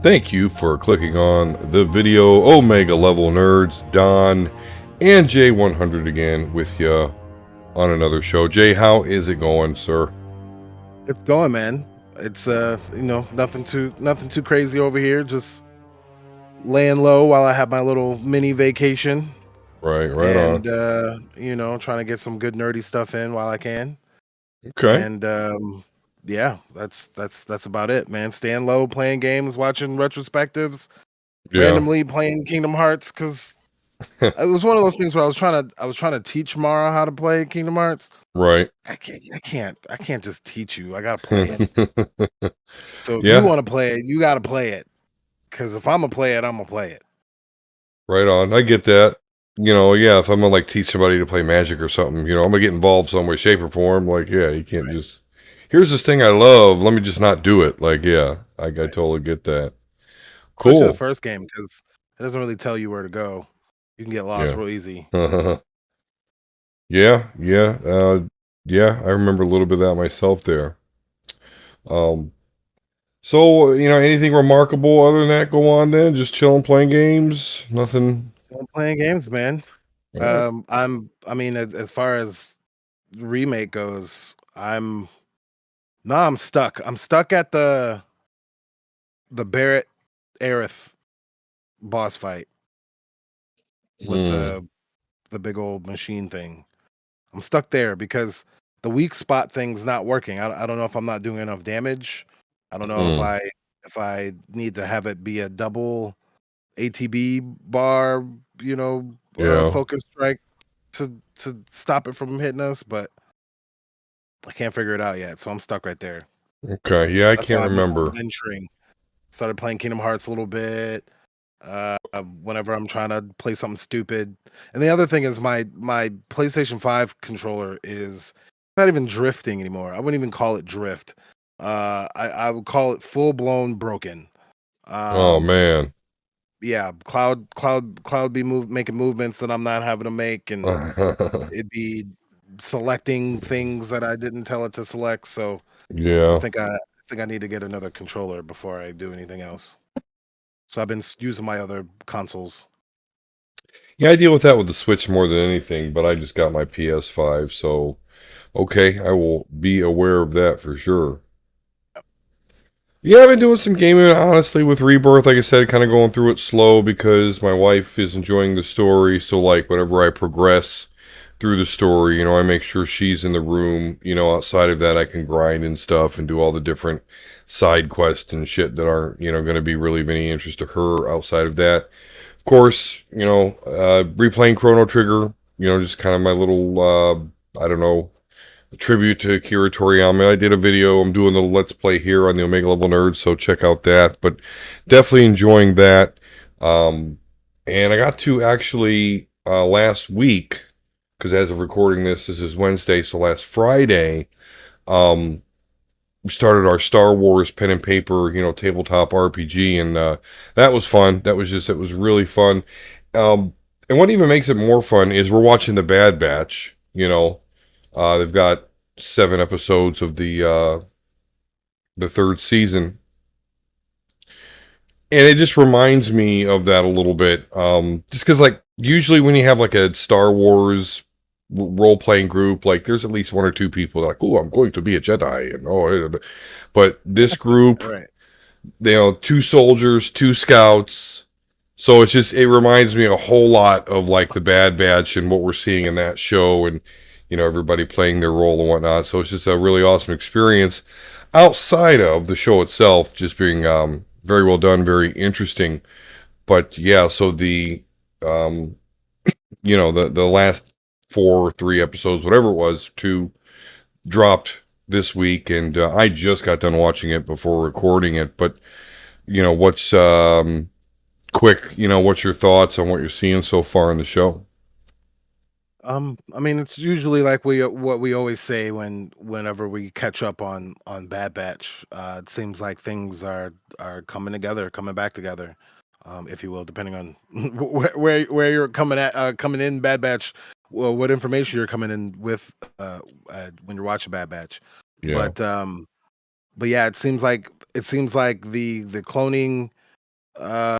Thank you for clicking on the video. Omega Level Nerds, Don, and J100 again with you on another show. Jay, how is it going, sir? It's going, man. It's nothing too crazy over here. Just laying low while I have my little mini vacation Right on. and trying to get some good nerdy stuff in while I can. Okay. And yeah, that's about it, man. Staying low, playing games, watching retrospectives, Yeah. randomly playing Kingdom Hearts cuz it was one of those things where I was trying to teach Mara how to play Kingdom Hearts. Right. I can't just teach you. I got to play it. So if you Yeah. want to play it, you got to play it. Because if I'm gonna play it, I'm gonna play it. Right on. I get that. Yeah, if I'm gonna like teach somebody to play Magic or something, I'm gonna get involved some way, shape, or form. Like, yeah, you can't Right, just here's this thing I love. Let me just not do it. Like, yeah, I right. totally get that. Especially the Cool. first game because it doesn't really tell you where to go. You can get lost Yeah. real easy. Yeah. I remember a little bit of that myself there. Um, so anything remarkable other than that go on then? Just chilling, playing games, nothing. I'm playing games, man. All right. As far as remake goes, I'm stuck. I'm stuck at the Barrett Aerith boss fight with Mm, the big old machine thing. I'm stuck there because the weak spot thing's not working. I don't know if I'm not doing enough damage. I don't know if mm, I need to have it be a double ATB bar, yeah. focus strike to stop it from hitting us, but I can't figure it out yet. So I'm stuck right there. Okay. Yeah, I That's can't why I'm remember. venturing. Started playing Kingdom Hearts a little bit. Whenever I'm trying to play something stupid. And the other thing is my PlayStation 5 controller is not even drifting anymore. I wouldn't even call it drift. I would call it full blown broken. Oh Um, man. yeah, cloud be making movements that I'm not having to make, and it'd be selecting things that I didn't tell it to select. So I Yeah. think I think I need to get another controller before I do anything else. So I've been using my other consoles. Yeah, I deal with that with the Switch more than anything, but I just got my PS5, so okay, I will be aware of that for sure. Yeah, I've been doing some gaming, honestly, with Rebirth. Like I said, kind of going through it slow because my wife is enjoying the story. So, like, whenever I progress through the story, I make sure she's in the room. Outside of that, I can grind and stuff and do all the different side quests and shit that aren't, going to be really of any interest to her outside of that. Of course, replaying Chrono Trigger, just kind of my little, I don't know, tribute to Akira Toriyama. I did a video. I'm doing the Let's Play here on the Omega Level Nerds, so check out that. But definitely enjoying that. Um, and I got to actually last week, because as of recording this is Wednesday, so last Friday, um, we started our Star Wars pen and paper, tabletop RPG, and that was fun. It was really fun. And what even makes it more fun is we're watching the Bad Batch. They've got 7 episodes of the third season, and it just reminds me of that a little bit. Just because, like, usually when you have like a Star Wars role playing group, like there's at least one or two people that are like, "Oh, I'm going to be a Jedi," and but this group, Right. two soldiers, two scouts. So it reminds me a whole lot of like the Bad Batch and what we're seeing in that show, and everybody playing their role and whatnot. So it's just a really awesome experience outside of the show itself, just being very well done, very interesting. But yeah, so um, the last 4 or 3 episodes, whatever it was, two dropped this week, and I just got done watching it before recording it. But what's quick? What's your thoughts on what you're seeing so far in the show? It's usually like what we always say whenever we catch up on Bad Batch. It seems like things are coming together, coming back together, if you will, depending on where you're coming in Bad Batch. Well, what information you're coming in with when you're watching Bad Batch, Yeah. but um, but yeah, it seems like the cloning. uh,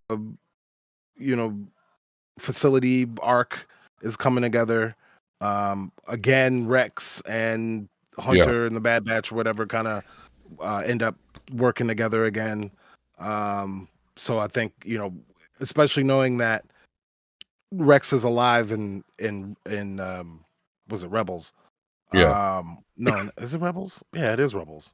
you know, facility arc is coming together. Again, Rex and Yeah, Hunter and the Bad Batch or whatever kind of end up working together again. Um, so I think, especially knowing that Rex is alive in was it Rebels? yeah. No, is it Rebels? Yeah, it is Rebels.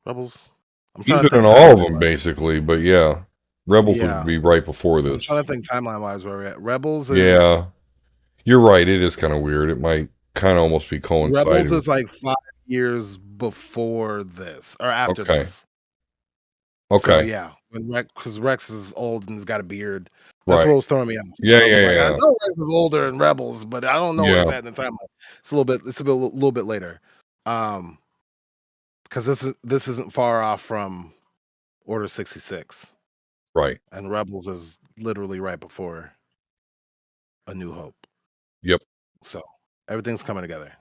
Rebels. I'm He's trying to been in think all of timeline them wise. basically, but yeah, Rebels would Yeah, be right before I'm this. trying to think timeline wise where we're at. Yeah, you're right. It is kind of weird. It might kind of almost be Rebels coinciding. is like 5 years before this or after Okay, this. So okay, yeah, when because Rex is old and he's got a beard. That's right. what was throwing me off. Yeah, I was yeah, like, I yeah, know Rex is older in Rebels, but I don't know where it's yeah. at in the timeline. It's a little bit. It's a little bit later. Um, because this isn't far off from Order 66, Right. and Rebels is literally right before A New Hope. Yep. So everything's coming together.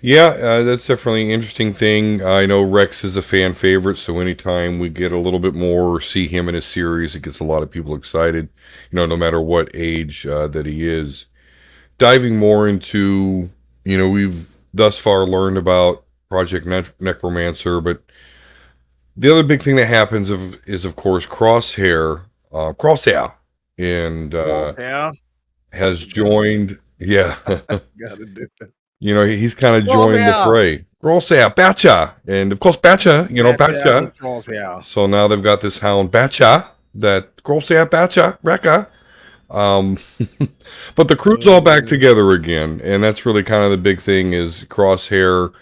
Yeah, that's definitely an interesting thing. I know Rex is a fan favorite, so anytime we get a little bit more or see him in a series, it gets a lot of people excited. No matter what age that he is. Diving more into, we've thus far learned about Project Necromancer, but the other big thing that happens is of course Crosshair, and Crosshair, has gotta do, joined. Yeah, gotta do it. he's kind of joined the Crosshair, fray. Crosshair, Batcha, and of course Batcha, Batcha the Batcha. Crosshair. So now they've got this hound Batcha that Crosshair, Batcha, Rekka. Um, but the crew's all back Mm, together again, and that's really kind of the big thing. Is Crosshair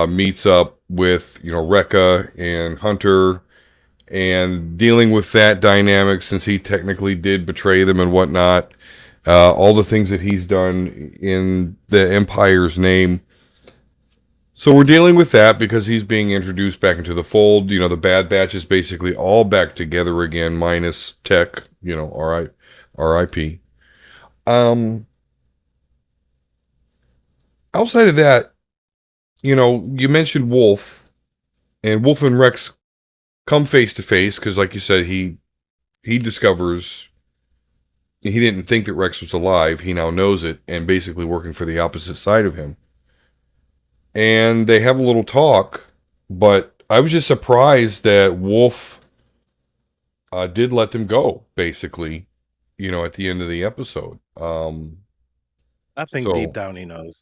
meets up with Rekka and Hunter, and dealing with that dynamic since he technically did betray them and whatnot. All the things that he's done in the Empire's name. So we're dealing with that because he's being introduced back into the fold. The Bad Batch is basically all back together again, minus Tech. R.I.P. Um, outside of that, you mentioned Wolf, and Wolf and Rex come face to face because, like you said, he discovers he didn't think that Rex was alive. He now knows it, and basically working for the opposite side of him. And they have a little talk, but I was just surprised that Wolf did let them go. Basically, at the end of the episode. I think deep So, down he knows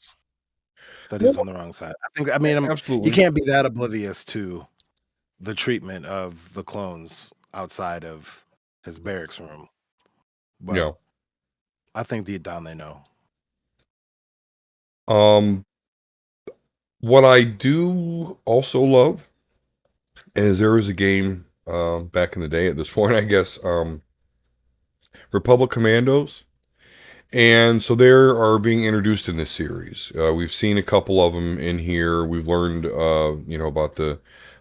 that he's well, on the wrong side. I think. I mean, he absolutely, can't be that oblivious to the treatment of the clones outside of his barracks room. But yeah. I think deep down they know. Um, what I do also love is there was a game back in the day at this point, I guess, Republic Commandos. And so they are being introduced in this series. We've seen a couple of them in here. We've learned, about the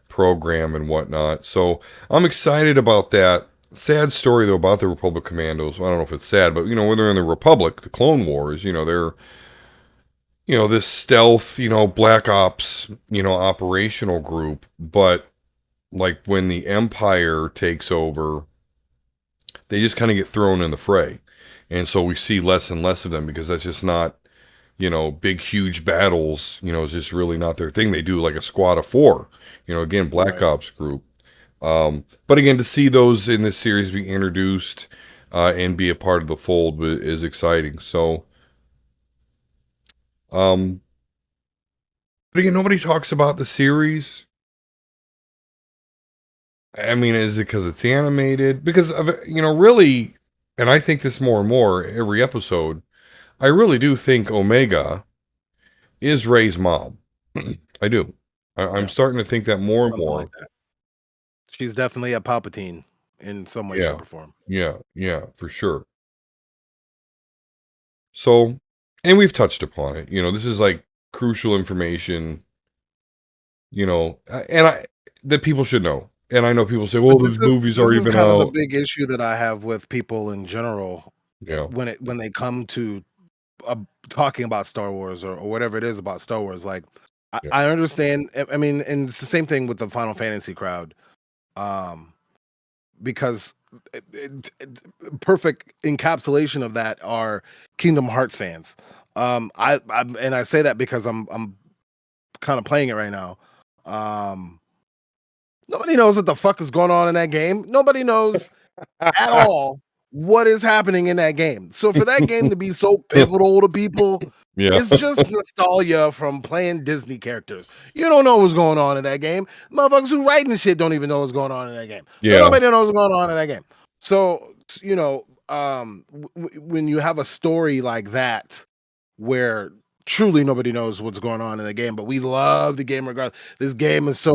program and whatnot. So I'm excited about that. Sad story though about the Republic Commandos. I don't know if it's sad, but when they're in the Republic, the Clone Wars, they're this stealth, black ops, operational group. But like when the Empire takes over, they just kind of get thrown in the fray. And so we see less and less of them because that's just not, big, huge battles, is just really not their thing. They do like a squad of four, again, Black Right. Ops group. But again, to see those in this series be introduced and be a part of the fold is exciting. So, um, but again, nobody talks about the series. I mean, is it because it's animated? Because of really, and I think this more and more every episode. I really do think Omega is Ray's mom. I do. I'm Yeah. starting to think that more and Something like more. that. She's definitely a Palpatine in some way, Yeah, shape, or form. yeah, for sure. So, and we've touched upon it. This is like crucial information. And I that people should know. And I know people say, "Well, But the movie's this already is been kind of the out." big issue that I have with people in general Yeah, when they come to uh, talking about Star Wars or whatever it is about Star Wars. Like, yeah, I understand. I mean, and it's the same thing with the Final Fantasy crowd. Um, because perfect encapsulation of that are Kingdom Hearts fans. I say that because I'm kind of playing it right now. Um, Nobody knows what the fuck is going on in that game. Nobody knows at all what is happening in that game. So for that game to be so pivotal to people, Yeah. it's just nostalgia from playing Disney characters. You don't know what's going on in that game. Motherfuckers who writing shit don't even know what's going on in that game. So Yeah. nobody knows what's going on in that game. So when you have a story like that, where truly nobody knows what's going on in the game, but we love the game regardless. This game is so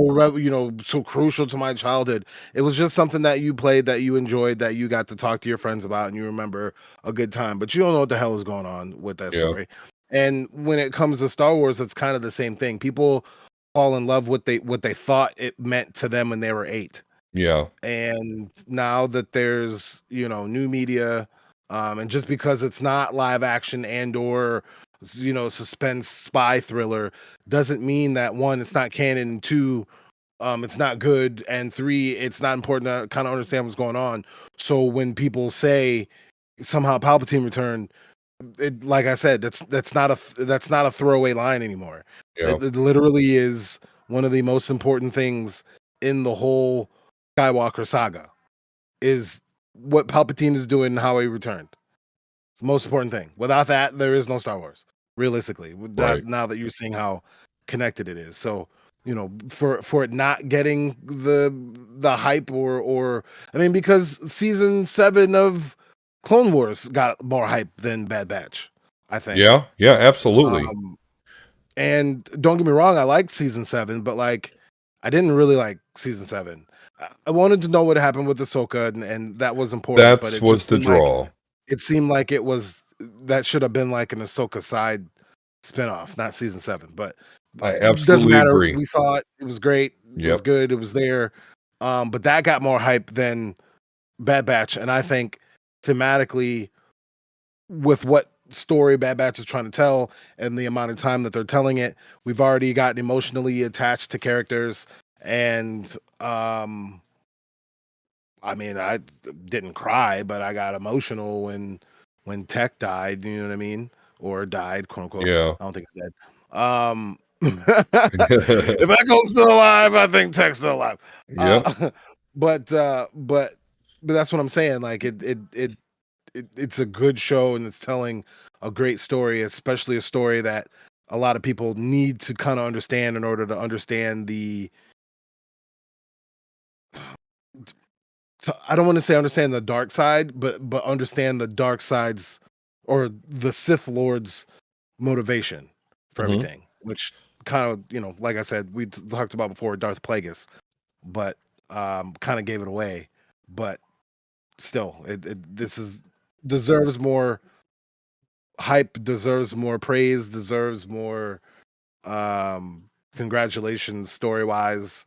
so crucial to my childhood. It was just something that you played, that you enjoyed, that you got to talk to your friends about, and you remember a good time. But you don't know what the hell is going on with that Yeah. story. And when it comes to Star Wars, it's kind of the same thing. People fall in love with what they thought it meant to them when they were 8, Yeah. and now that there's new media, and just because it's not live action and or suspense spy thriller doesn't mean that, one, it's not canon, and two, it's not good, and three, it's not important to kind of understand what's going on. So when people say somehow Palpatine returned, like I said, that's not a throwaway line anymore. Yeah. It literally is one of the most important things in the whole Skywalker saga, is what Palpatine is doing and how he returned. It's the most important thing. Without that, there is no Star Wars. Realistically, with that, Right. now that you're seeing how connected it is, so for it not getting the hype, or I mean, because season 7 of Clone Wars got more hype than Bad Batch, I think. Yeah. Yeah. Absolutely. Um, and don't get me wrong, I liked season 7, but like, I didn't really like season 7. I wanted to know what happened with Ahsoka, and that was important, but That it was just the draw. seemed like it was that should have been like an Ahsoka side spinoff, not season 7. But I doesn't absolutely matter. agree. We saw it. It was great. It was Yep. good. It was there. But that got more hype than Bad Batch, and I think thematically, with what story Bad Batch is trying to tell and the amount of time that they're telling it, we've already gotten emotionally attached to characters. And I mean, I didn't cry, but I got emotional when Tech died. You know what I mean? Or died, quote unquote. Yeah. I don't think he's dead. If Echo's still alive, I think Tech's still alive. Yep. Uh, but that's what I'm saying. Like, it's a good show, and it's telling a great story, especially a story that a lot of people need to kind of understand in order to understand I don't want to say understand the dark side, but understand the dark side's, or the Sith Lord's motivation for Hmm. everything, which kind of, like I said, we talked about before, Darth Plagueis, but kind of gave it away. But still, this is deserves more hype, deserves more praise, deserves more congratulations, story wise,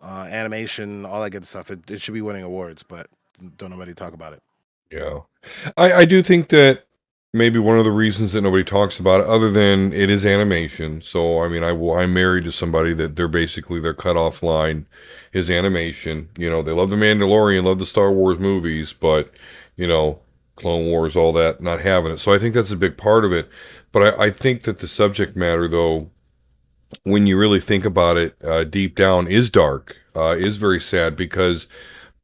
animation, all that good stuff. It should be winning awards, but don't nobody talk about it. Yeah. I do think that maybe one of the reasons that nobody talks about it, other than it is animation. So I mean, I'm married to somebody that they're basically their cutoff line is animation. They love the Mandalorian, love the Star Wars movies, but you know, Clone Wars, all that, not having it. So I think that's a big part of it. But I think that the subject matter, though, when you really think about it, deep down, is dark, is very sad because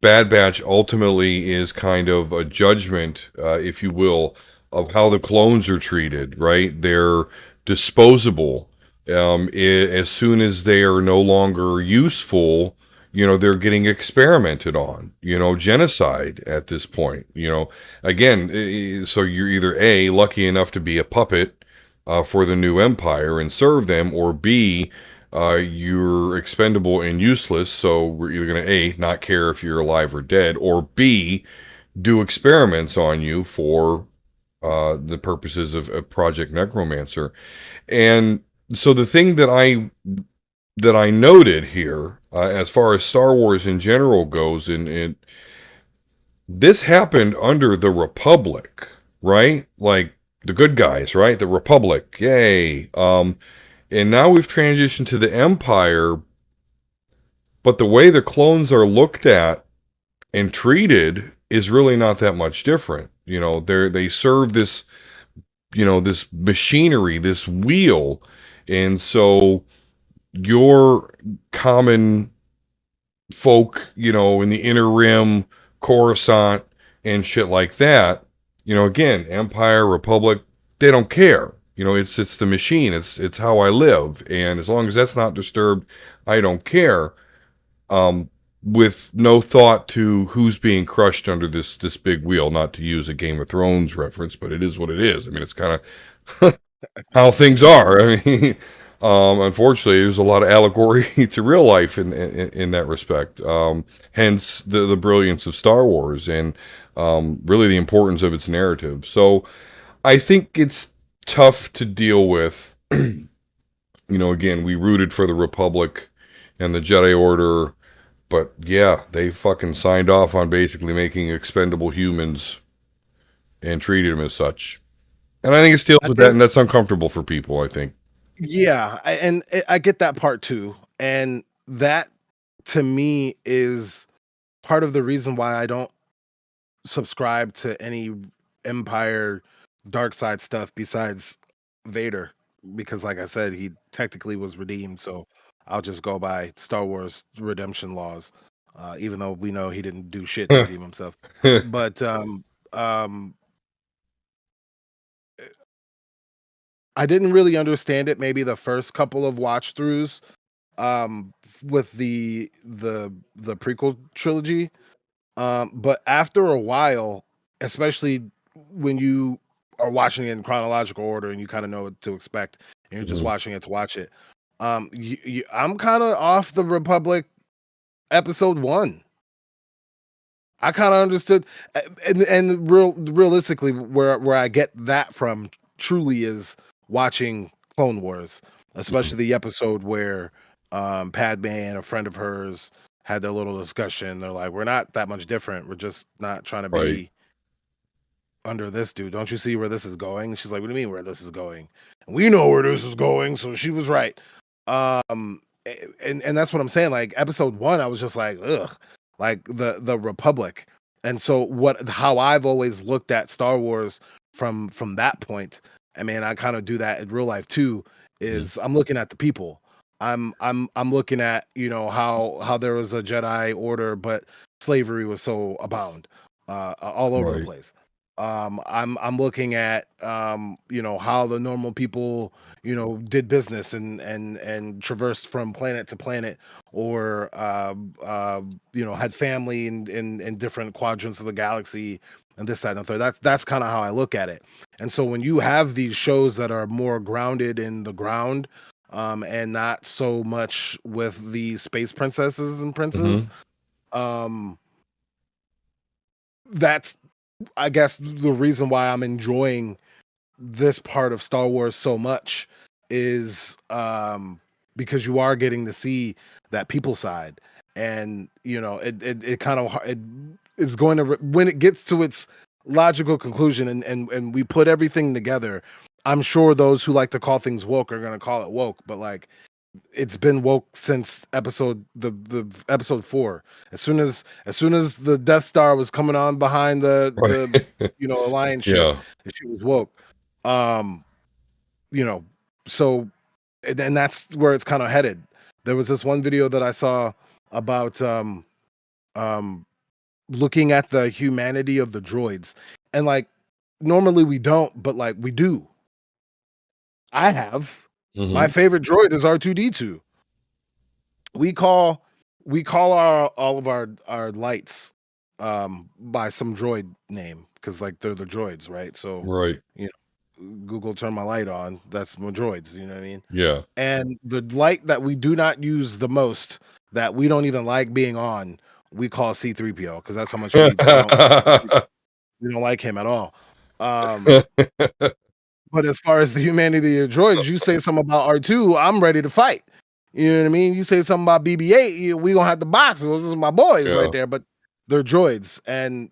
Bad Batch ultimately is kind of a judgment, if you will, of how the clones are treated, right? They're disposable. As soon as they are no longer useful, they're getting experimented on, genocide at this point. Again, so you're either A, lucky enough to be a puppet for the new empire and serve them, or B, you're expendable and useless, so we're either going to A, not care if you're alive or dead, or B, do experiments on you for the purposes of Project Necromancer. And so the thing that I noted here, as far as Star Wars in general goes, and this happened under the Republic, right? Like the good guys, right? The Republic, yay. And now we've transitioned to the Empire, but the way the clones are looked at and treated is really not that much different. They serve this, this machinery, this wheel, and so your common folk, in the inner rim, Coruscant, and shit like that, again, Empire, Republic, they don't care. It's the machine. It's how I live, and as long as that's not disturbed, I don't care. Um, with no thought to who's being crushed under this big wheel. Not to use a Game of Thrones reference, but it is what it is. I mean, it's kind of how things are. I mean, unfortunately, there's a lot of allegory to real life in that respect. Hence the brilliance of Star Wars and really the importance of its narrative. So I think it's tough to deal with. Again, we rooted for the Republic and the Jedi Order, but yeah, they fucking signed off on basically making expendable humans and treated them as such. And I think it deals I with that, think, and that's uncomfortable for people, I think. yeah, I get that part too, and that to me is part of the reason why I don't subscribe to any Empire dark side stuff besides Vader, because like I said, he technically was redeemed, so I'll just go by Star Wars redemption laws, even though we know he didn't do shit to redeem himself. But um, I didn't really understand it. Maybe the first couple of watch throughs, with the prequel trilogy. But after a while, especially when you are watching it in chronological order and you kind of know what to expect, and you're just Mhm. watching it to watch it, I'm kind of off the Republic episode one. I kind of understood, and realistically, where I get that from truly is watching Clone Wars, Mhm. especially the episode where Padme and a friend of hers had their little discussion. They're like, "We're not that much different. We're just not trying to Right. be under this dude. Don't you see where this is going?" She's like, "What do you mean where this is going?" And we know where this is going, so she was right. And that's what I'm saying. Like episode one, I was just like, ugh, like the Republic. And so how I've always looked at Star Wars from that point. I mean, I kind of do that in real life too. Mhm. Is I'm looking at the people. I'm looking at how there was a Jedi Order, but slavery was so abound all over the Right. place. I'm looking at how the normal people did business and traversed from planet to planet, or had family in different quadrants of the galaxy, and this, that, and the third. That's kind of how I look at it. And so when you have these shows that are more grounded in the ground, and not so much with the space princesses and princes, Mhm. um, that's, I guess, the reason why I'm enjoying this part of Star Wars so much is because you are getting to see that people side, and it kind of it is going to when it gets to its logical conclusion, and we put everything together. I'm sure those who like to call things woke are going to call it woke, but like it's been woke since the episode 4. As soon as the Death Star was coming on behind the Right. Alliance ship, Yeah. the shit was woke. Um, you know, so and that's where it's kind of headed. There was this one video that I saw about um looking at the humanity of the droids, and like normally we don't, but like we do. I have my Mhm. favorite droid is R2D2. we call we call our all of our lights by some droid name, because like they're the droids, right? So Right. you Google turn my light on, that's my droids, you know what I mean? Yeah. And the light that we do not use the most, that we don't even like being on, we call C3PO, because that's how much we don't like him at all. um but as far as the humanity of droids, you say something about R2, I'm ready to fight. You know what I mean? You say something about BB-8, we gonna have to box. Those are my boys right Yeah. there. But they're droids, and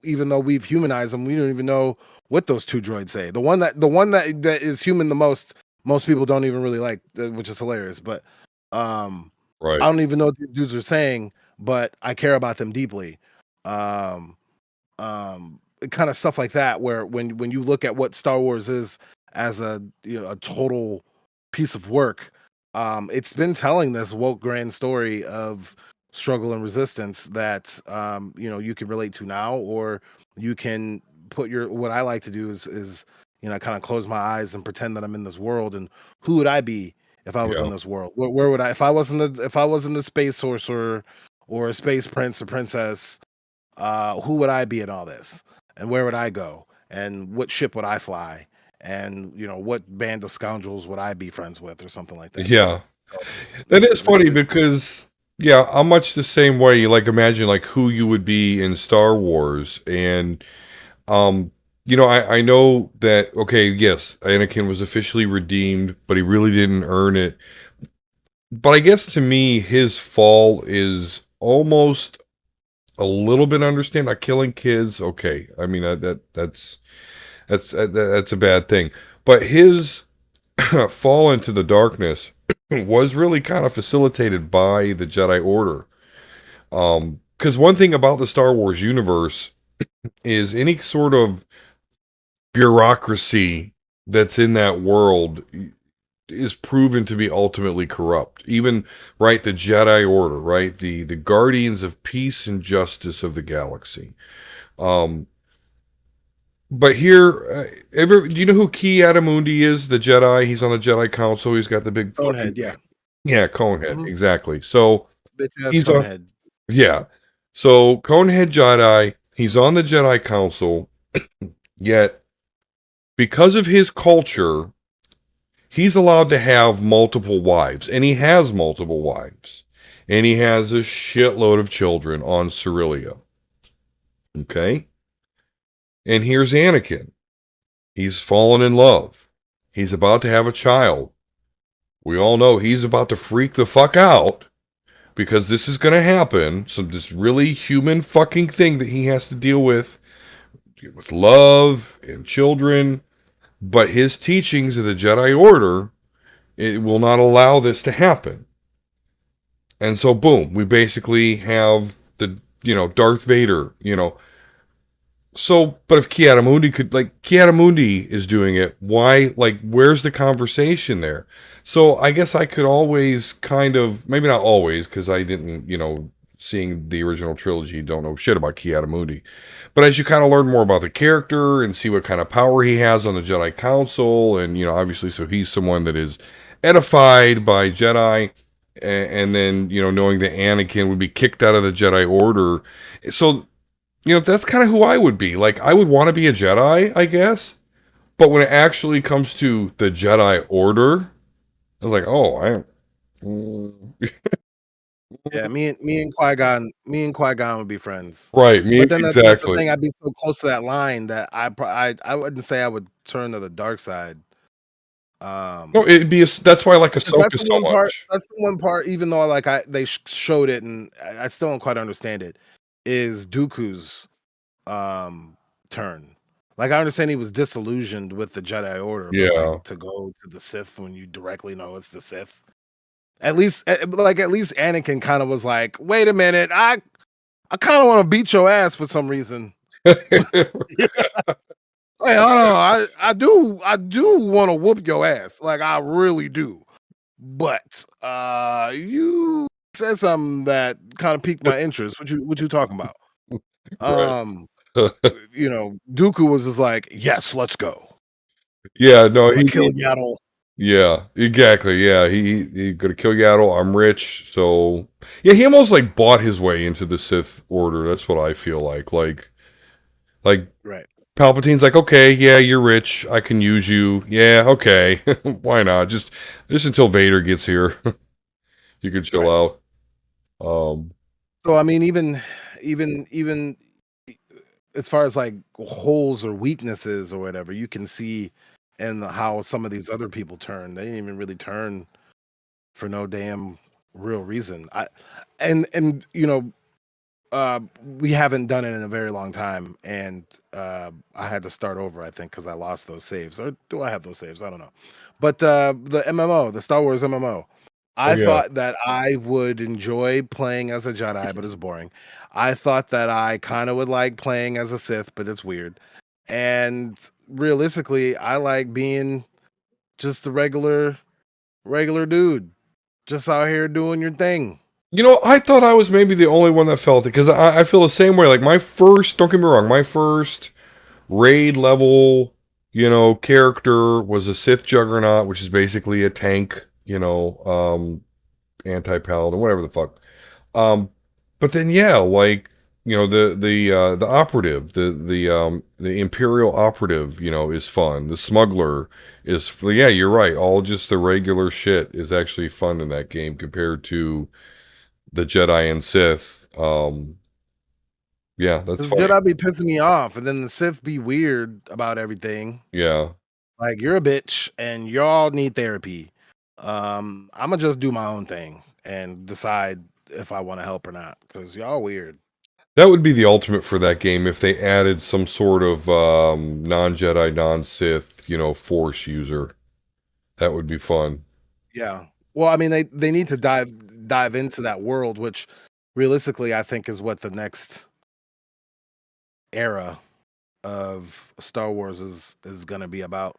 even though we've humanized them, we don't even know what those two droids say. The one that is human the most, most people don't even really like, which is hilarious. But um, I Right. don't even know what these dudes are saying, but I care about them deeply. Um, kind of stuff like that. Where when you look at what Star Wars is as a a total piece of work, it's been telling this woke grand story of struggle and resistance that you can relate to now, or you can put your what I like to do is kind of close my eyes and pretend that I'm in this world. And who would I be if I was in Yeah. this world? Where would I if I wasn't a space sorcerer or a space prince or princess? Who would I be in all this? And where would I go? And what ship would I fly? And what band of scoundrels would I be friends with, or something like that? Yeah. So That is funny it's because yeah, I'm much the same way. Like imagine like who you would be in Star Wars and um I know that okay, yes, Anakin was officially redeemed, but he really didn't earn it. But I guess to me his fall is almost a little bit understand like killing kids, okay. I mean that's a bad thing. But his fall into the darkness was really kind of facilitated by the Jedi Order. Because one thing about the Star Wars universe is any sort of bureaucracy that's in that world is proven to be ultimately corrupt. Even right, the Jedi Order, right, the guardians of peace and justice of the galaxy. Um, but here, do you know who Ki Adamundi is? The Jedi. He's on the Jedi Council. He's got the big fucking Conehead, yeah. yeah, Conehead, Mm-hmm. exactly. So Bitch ass he's on Conehead. yeah. So Conehead Jedi, he's on the Jedi Council, yet because of his culture, he's allowed to have multiple wives, and he has multiple wives. And he has a shitload of children on Cerealia. Okay? And here's Anakin. He's fallen in love. He's about to have a child. We all know he's about to freak the fuck out because this is going to happen. This really human fucking thing that he has to deal with love and children. But his teachings of the Jedi Order, it will not allow this to happen. And so, boom, we basically have Darth Vader, So, but if Kiadamundi could, like, Kiadamundi is doing it, why, like, where's the conversation there? So, I guess I could always kind of, maybe not always, because I didn't, seeing the original trilogy, don't know shit about Kiadamundi. But as you kind of learn more about the character and see what kind of power he has on the Jedi Council, and, obviously, so he's someone that is edified by Jedi, and then, knowing that Anakin would be kicked out of the Jedi Order. So, that's kind of who I would be. Like, I would want to be a Jedi, I guess. But when it actually comes to the Jedi Order, I was like, oh, Yeah, me and Qui Gon would be friends. right, me But then that's the exactly. thing. I'd be so close to that line that I wouldn't say I would turn to the dark side. No, it'd be that's why I like 'Cause that's Ahsoka the so one part much. that's the one part, even though, like, they showed it, and I still don't quite understand it, is Dooku's, um, turn. Like, I understand he was disillusioned with the Jedi Order, but, like, Yeah. to go to the Sith when you directly know it's the Sith, at least Anakin kinda was like, "Wait a minute, I kinda wanna beat your ass for some reason." Hey, hold on, I do wanna whoop your ass, like, I really do. But, you said something that kinda piqued my interest. What you talking about? Right. Um, Dooku was just like, "Yes, let's go. Yeah, no, I'm gonna kill Yaddle." yeah, exactly. Yeah, he gonna kill Yaddle. I'm rich, so yeah, he almost like bought his way into the Sith Order. That's what I feel like Right, Palpatine's like, okay, yeah, you're rich. I can use you. Yeah, okay. Why not? Just until Vader gets here, you can chill right. out. Um, So, I mean, even as far as, like, holes or weaknesses or whatever, you can see in how some of these other people turn. They didn't even really turn for no damn real reason. And, we haven't done it in a very long time, and I had to start over, I think, because I lost those saves. Or do I have those saves? I don't know. But the MMO, the Star Wars MMO. Oh I yeah. thought that I would enjoy playing as a Jedi, but it's boring. I thought that I kind of would like playing as a Sith, but it's weird. And realistically, I like being just a regular dude, just out here doing your thing. I thought I was maybe the only one that felt it because I feel the same way. Like my first, don't get me wrong, my first raid level, character was a Sith Juggernaut, which is basically a tank, anti-paladin, whatever the fuck. Um, but then yeah, like the operative, the Imperial operative, is fun. The smuggler is yeah, you're right. All just the regular shit is actually fun in that game compared to the Jedi and Sith. Yeah, that's Because funny. Jedi be pissing me off, and then the Sith be weird about everything. Yeah. Like you're a bitch, and y'all need therapy. I'm gonna just do my own thing and decide if I want to help or not. Because y'all weird. That would be the ultimate for that game if they added some sort of non-Jedi, non-Sith, Force user. That would be fun. Yeah. Well, I mean, they need to dive into that world, which realistically I think is what the next era of Star Wars is going to be about.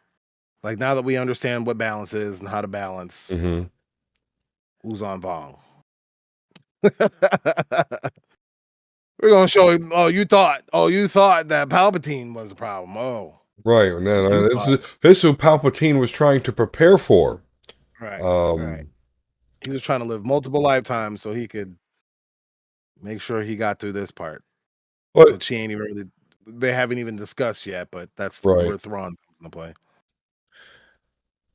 Like now that we understand what balance is and how to balance, Hmm. who's on Vong. We're gonna show you. Oh, you thought that Palpatine was a problem. Oh, Right, and then you this thought. is this is what Palpatine was trying to prepare for. Right, right. Um, He was trying to live multiple lifetimes so he could make sure he got through this part, but which he ain't even really. They haven't even discussed yet, but that's right, where Thrawn comes into play.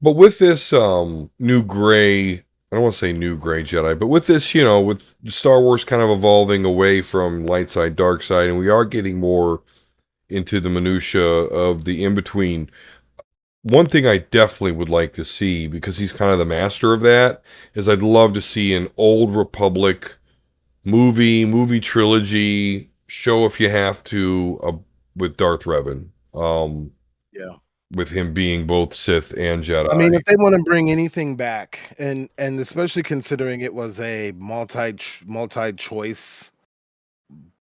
but with this new gray, I don't want to say new gray Jedi, but with this, with Star Wars kind of evolving away from light side, dark side, and we are getting more into the minutia of the in between. One thing I definitely would like to see, because he's kind of the master of that, is I'd love to see an old Republic movie trilogy, show if you have to, with Darth Revan, Yeah. with him being both Sith and I Jedi. mean, if they want to bring anything back, and especially considering it was a multi choice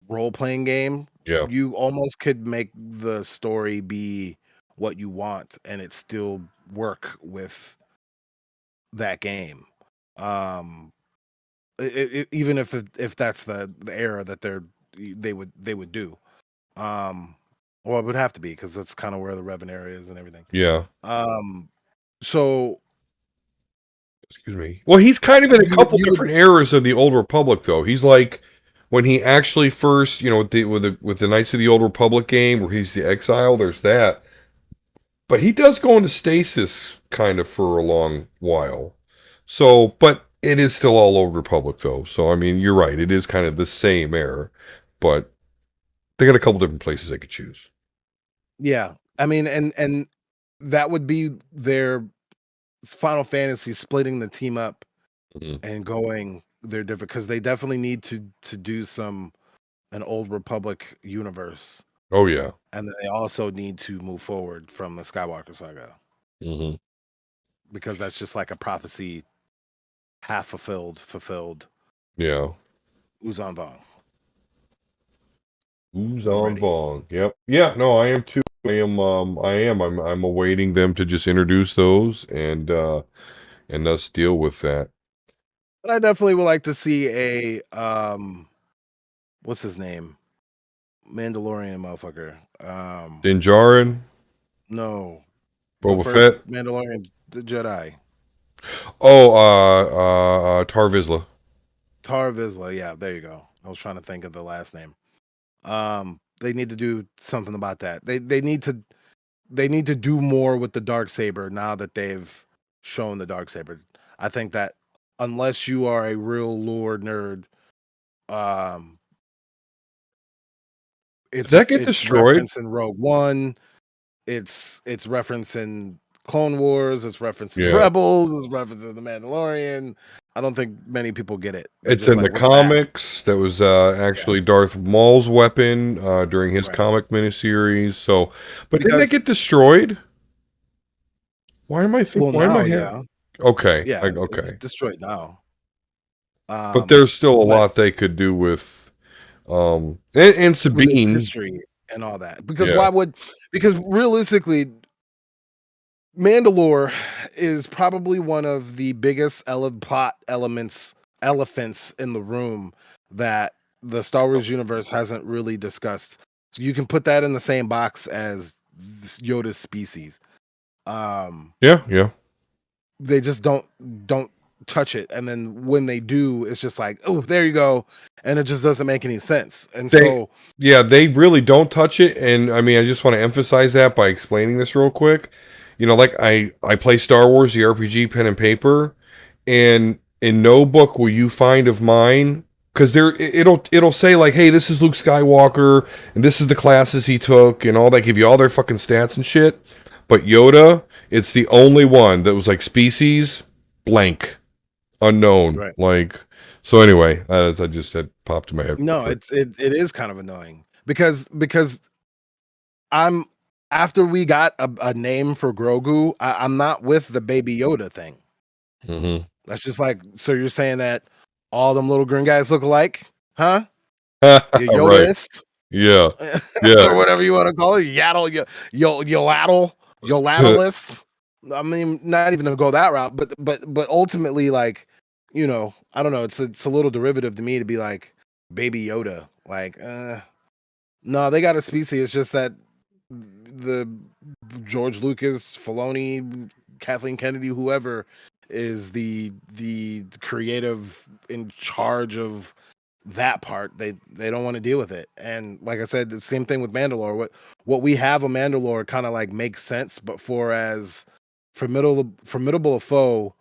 role playing game, Yeah, you almost could make the story be what you want, and it still work with that game. Um, even if that's the era that they would do. Um, well, it would have to be because that's kind of where the Revan area is and everything. yeah. Um, so Excuse me. Well, he's kind of in a couple you would different eras of the Old Republic, though. He's like when he actually first, with the Knights of the Old Republic game, where he's the exile. There's that. But he does go into stasis kind of for a long while. So, but it is still all Old Republic though. So, I mean, you're right. It is kind of the same era, but they got a couple different places they could choose. Yeah. I mean, and that would be their Final Fantasy splitting the team up Mhm. and going their different because they definitely need to do an old Republic universe. Oh yeah. And then they also need to move forward from the Skywalker saga Hmm. because that's just like a prophecy half fulfilled. Yeah. Uzan Vong. Who's I'm on ready. Vong? Yep. Yeah. No, I am too. I am. I am. I'm awaiting them to just introduce those and thus deal with that. But I definitely would like to see a what's his name? Mandalorian motherfucker. Din Djarin, No. The Boba first Fett. Mandalorian Jedi. Oh, Tar Vizsla. Tar Vizsla. Yeah, there you go. I was trying to think of the last name. They need to do something about that. They need to do more with the dark saber now that they've shown the dark saber. I think that unless you are a real lore nerd, um, Does it's that get it's destroyed? referenced in Rogue One. It's referenced in Clone Wars. It's referenced in Yeah. Rebels. It's referenced in the Mandalorian. I don't think many people get it. They're It's just in like, the "What's that?" comics. That was Yeah, actually Darth Maul's weapon during his right. comic miniseries. So, but didn't that Because get destroyed? well, Why am I now, having? yeah. Okay. Yeah, it's Okay. destroyed now. But there's still a But lot they could do with and with its Sabine. history and all that. Because Yeah. why would because realistically, Mandalore is probably one of the biggest plot elephants in the room that the Star Wars universe hasn't really discussed. So you can put that in the same box as Yoda's species. Um, Yeah, yeah. they just don't touch it, and then when they do, it's just like, oh, there you go, and it just doesn't make any sense. And They so, yeah, they really don't touch it, and I mean I just want to emphasize that by explaining this real quick. You know, like I play Star Wars the RPG pen and paper, and in no book will you find of mine because it'll say like, hey, this is Luke Skywalker and this is the classes he took and all that, give you all their fucking stats and shit. But Yoda, it's the only one that was like species blank, unknown. right. Like, so anyway, I just had popped in my head real No, quick. it is kind of annoying because I'm after we got a name for Grogu, I'm not with the Baby Yoda thing. Mm-hmm. That's just like, so you're saying that all them little green guys look alike, huh? You Right. Yodaist Yeah. Yeah. or whatever you want to call it, yaddle, yolattalist. I mean, not even to go that route, but ultimately, like, I don't know. It's a little derivative to me to be like Baby Yoda, like, no, they got a species. It's just that the George Lucas, Filoni, Kathleen Kennedy, whoever is the creative in charge of that part. They don't want to deal with it. And like I said, the same thing with Mandalore. What we have of Mandalore kind of like makes sense, but for as formidable a foe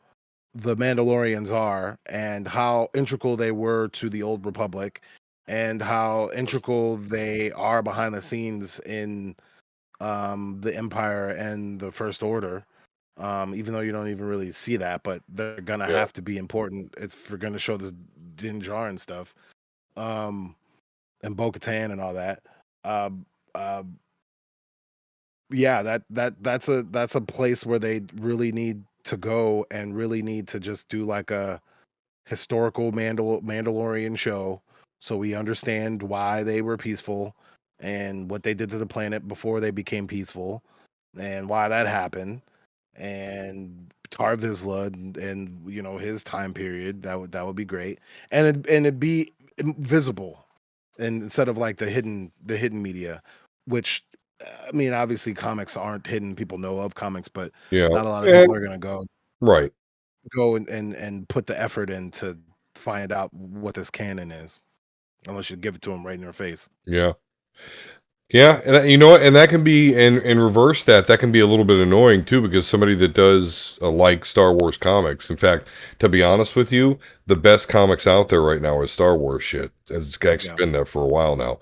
the Mandalorians are and how integral they were to the old Republic and how integral they are behind the scenes in the Empire and the First Order. Even though you don't even really see that, but they're gonna Yeah. have to be important. If we're gonna show the Din Djarin stuff, um, and Bo-Katan and all that. Um, uh, yeah, that's a place where they really need to go and really need to just do like a historical Mandalorian show so we understand why they were peaceful and what they did to the planet before they became peaceful and why that happened and Tar Vizsla and his time period. That would be great, and it'd be visible and instead of like the hidden media, which I mean, obviously comics aren't hidden. People know of comics, but Yeah. not a lot of And people are gonna right. go and put the effort in to find out what this canon is, unless you give it to them right in their face. Yeah. Yeah, and you know what? And that can be, and reverse that can be a little bit annoying too, because somebody that does like Star Wars comics. In fact, to be honest with you, the best comics out there right now is Star Wars shit. It's actually Yeah, been there for a while now.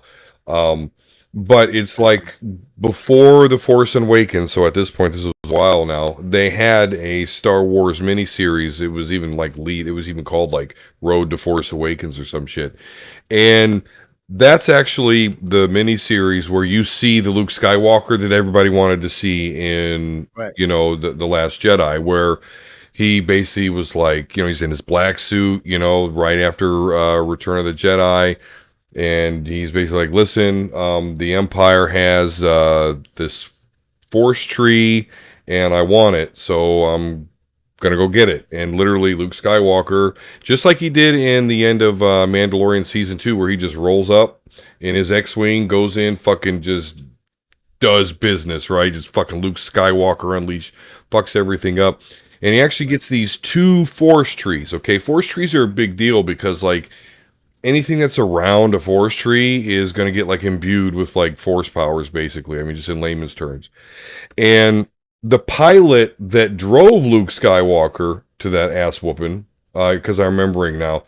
But it's I agree. like before The Force Awakens, so at this point, this was a while now, they had a Star Wars miniseries. It was even like it was even called like Road to Force Awakens or some shit. And that's actually the miniseries where you see the Luke Skywalker that everybody wanted to see in, Right. the Last Jedi, where he basically was like, he's in his black suit, right after Return of the Jedi, and he's basically like, listen, the Empire has this Force tree, and I want it, so I'm gonna go get it. And literally, Luke Skywalker, just like he did in the end of Mandalorian season 2, where he just rolls up in his X-wing, goes in, fucking just does business, right? Just fucking Luke Skywalker unleash, fucks everything up. And he actually Right. gets these 2 force trees. Okay, force trees are a big deal because like anything that's around a forest tree is going to get like imbued with like force powers, basically. I mean, just in layman's terms. And the pilot that drove Luke Skywalker to that ass whooping, because I'm remembering now,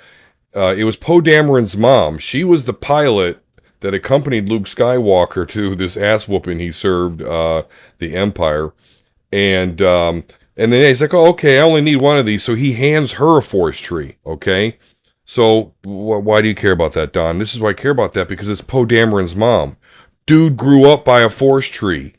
it was Poe Dameron's mom. She was the pilot that accompanied Luke Skywalker to this ass whooping he served the Empire. And then he's like, oh, okay, I only need one of these. So he hands her a forest tree. Okay. So why do you care about that, Don? This is why I care about that, because it's Poe Dameron's mom. Dude grew up by a forest tree.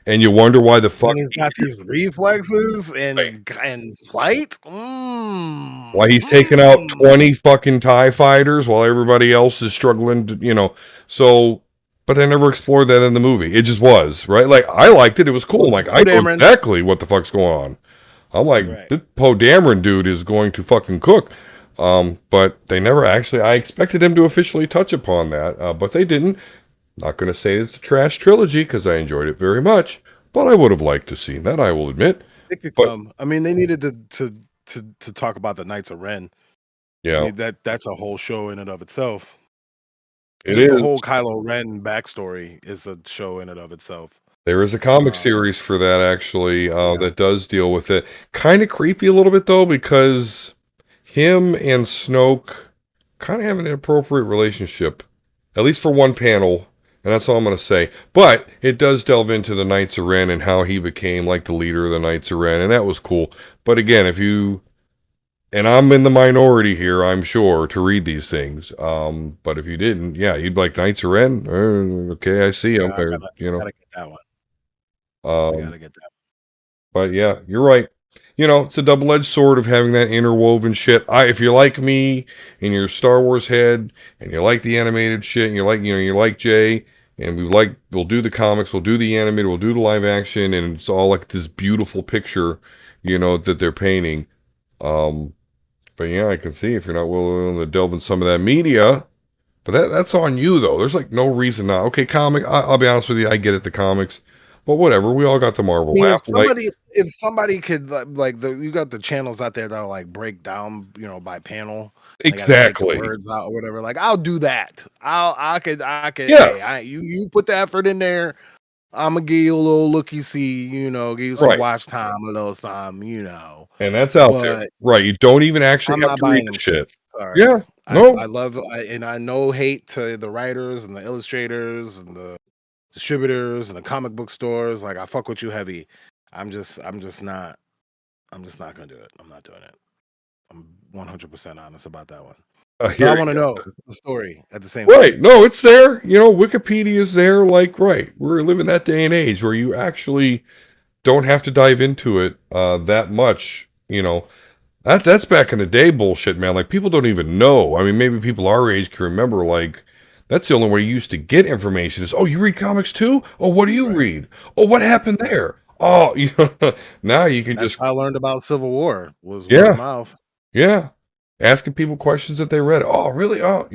and you wonder why the fuck And he's got these reflexes right, and flight. why he's taking out 20 fucking TIE fighters while everybody else is struggling to, so, but they never explored that in the movie. It just was, right? Like, I liked it. It was cool. I'm Poe like, I Poe know Dameron. exactly what the fuck's going on. I'm like, Right. this Poe Dameron dude is going to fucking cook. But they never actually, I expected them to officially touch upon that, but they didn't. Not going to say it's a trash trilogy because I enjoyed it very much, but I would have liked to see that, I will admit. It could But come. I mean, they needed to talk about the Knights of Ren. I yeah, mean, that's a whole show in and of itself. it Just the is. whole Kylo Ren backstory is a show in and of itself. There is a comic Um, series for that actually yeah, that does deal with it. Kind of creepy a little bit though because him and Snoke kind of have an inappropriate relationship, at least for one panel, and that's all I'm going to say. But it does delve into the Knights of Ren and how he became like the leader of the Knights of Ren, and that was cool. But again, if you and I'm in the minority here, I'm sure, to read these things. But if you didn't, yeah, you'd like Knights of Ren. Okay, I see yeah, him. Or, gotta get that one. I um, gotta get that. but yeah, you're right. It's a double-edged sword of having that interwoven shit. If you're like me and you're a Star Wars head and you like the animated shit and you like Jay and we'll do the comics, we'll do the animated, we'll do the live action, and it's all like this beautiful picture, that they're painting. Um, but yeah, I can see if you're not willing to delve in some of that media. But that's on you though. There's like no reason not. Okay, I'll be honest with you, I get it, the comics, but whatever. We all got the I Marvel mean, laugh. Like if somebody could you got the channels out there that like break down, by panel. They got to take the exactly. words out or whatever. Like I'll do that. I could. Yeah. Hey, you put the effort in there. I'm gonna give you a little looky see. Give you some Right. watch time, a little some. And that's out there. But Right. You don't even actually I'm have not to read buying the them shit. shits. Sorry. Yeah. I No. I love and I know hate to the writers and the illustrators and the distributors and the comic book stores. Like I fuck with you heavy. I'm just not gonna do it. I'm not doing it. I'm 100% honest about that one. I But I hear want to you. know the story at the same time. Right. No, it's there. Wikipedia's there. Like, right. We're living that day and age where you actually don't have to dive into it that much. That's back in the day bullshit, man. Like people don't even know. I mean, maybe people our age can remember. Like that's the only way you used to get information is, oh, you read comics too? Oh, what do you Right. read? Oh, what happened there? Oh, now you can That's just how I learned about Civil War was word of yeah, mouth. yeah, asking people questions that they read. Oh, really? Oh,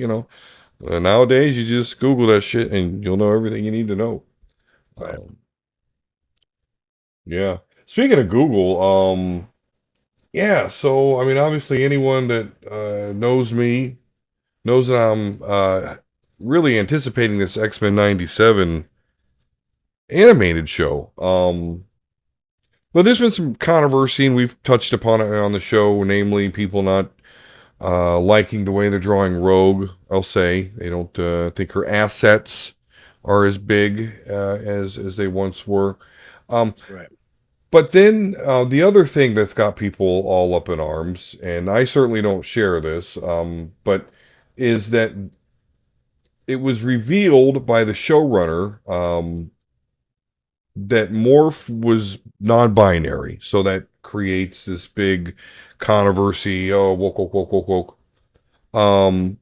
nowadays you just Google that shit and you'll know everything you need to know. Right. Um, yeah. Speaking of Google, yeah. So I mean, obviously, anyone that knows me knows that I'm really anticipating this X-Men 97 animated show. But there's been some controversy, and we've touched upon it on the show, namely people not liking the way they're drawing Rogue. I'll say they don't think her assets are as big as they once were. Um, Right. but then the other thing that's got people all up in arms, and I certainly don't share this, but is that it was revealed by the showrunner that Morph was non-binary, so that creates this big controversy. Oh, woke, woke, woke, woke, woke. Um,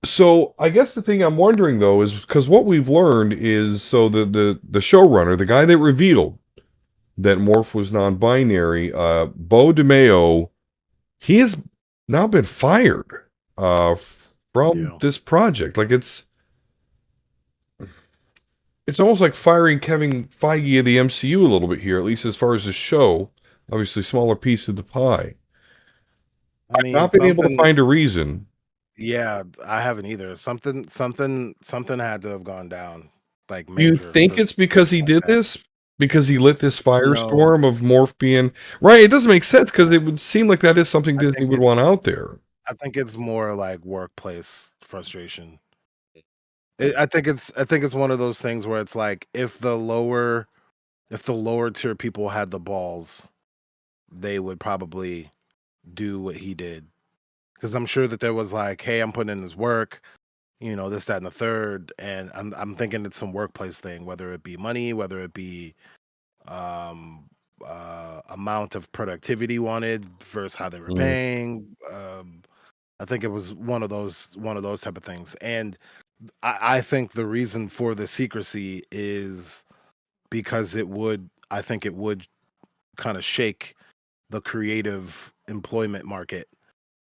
so I guess the thing I'm wondering though is because what we've learned is so the showrunner, the guy that revealed that Morph was non-binary, Bo DeMeo, he has now been fired from Yeah. this project. Like it's almost like firing Kevin Feige of the MCU a little bit here, at least as far as the show. Obviously, smaller piece of the pie. I I've mean, not been able to find a reason. yeah, I haven't either. Something had to have gone down, like You major think for it's because he like did that. this? Because he lit this No, firestorm of Morph being right? It doesn't make sense because it would seem like that is something I Disney think would it's want out there. I think it's more like workplace frustration. I think it's one of those things where it's like if the lower tier people had the balls, they would probably do what he did. Because I'm sure that there was like, hey, I'm putting in this work. this, that, and the third. And I'm thinking it's some workplace thing, whether it be money, whether it be um amount of productivity wanted versus how they were Mhm. paying. I think it was one of those type of things. And I think the reason for the secrecy is because I think it would kind of shake the creative employment market,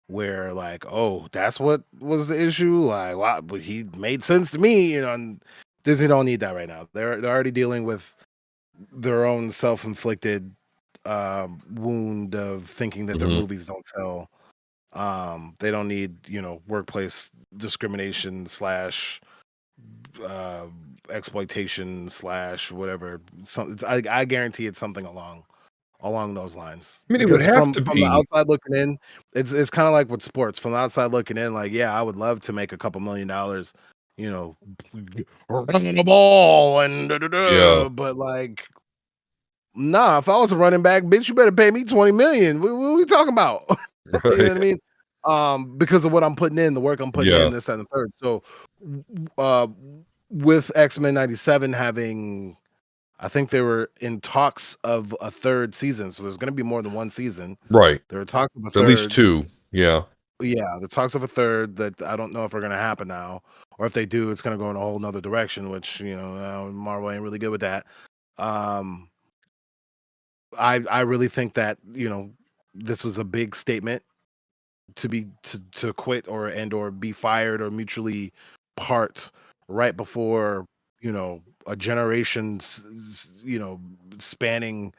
where like, oh, that's what was the issue. Like, wow, but he made sense to me, and Disney don't need that right now. They're already dealing with their own self-inflicted wound of thinking that their Mhm. movies don't sell. They don't need, workplace discrimination slash uh, exploitation slash whatever. I guarantee it's something along those lines. I mean, it would Because have from to the be. outside looking in, it's kind of like with sports. From the outside looking in, like, yeah, I would love to make a couple $1,000,000, you know, running the ball and Yeah. but like, nah, if I was a running back, bitch, you better pay me 20 million. What are we talking about? You know Right. what I mean? Because of what I'm putting in, the work I'm putting in, Yeah. this, that, and the third. So, uh, with X-Men '97 having, I think they were in talks of a third season. So there's going to be more than one season. Right. There were talks of a At least third. 2. Yeah. Yeah, the talks of a third that I don't know if are going to happen now, or if they do, it's going to go in a whole nother direction. Which Marvel ain't really good with that. Um, I really think that this was a big statement to quit or be fired or mutually part right before a generation spanning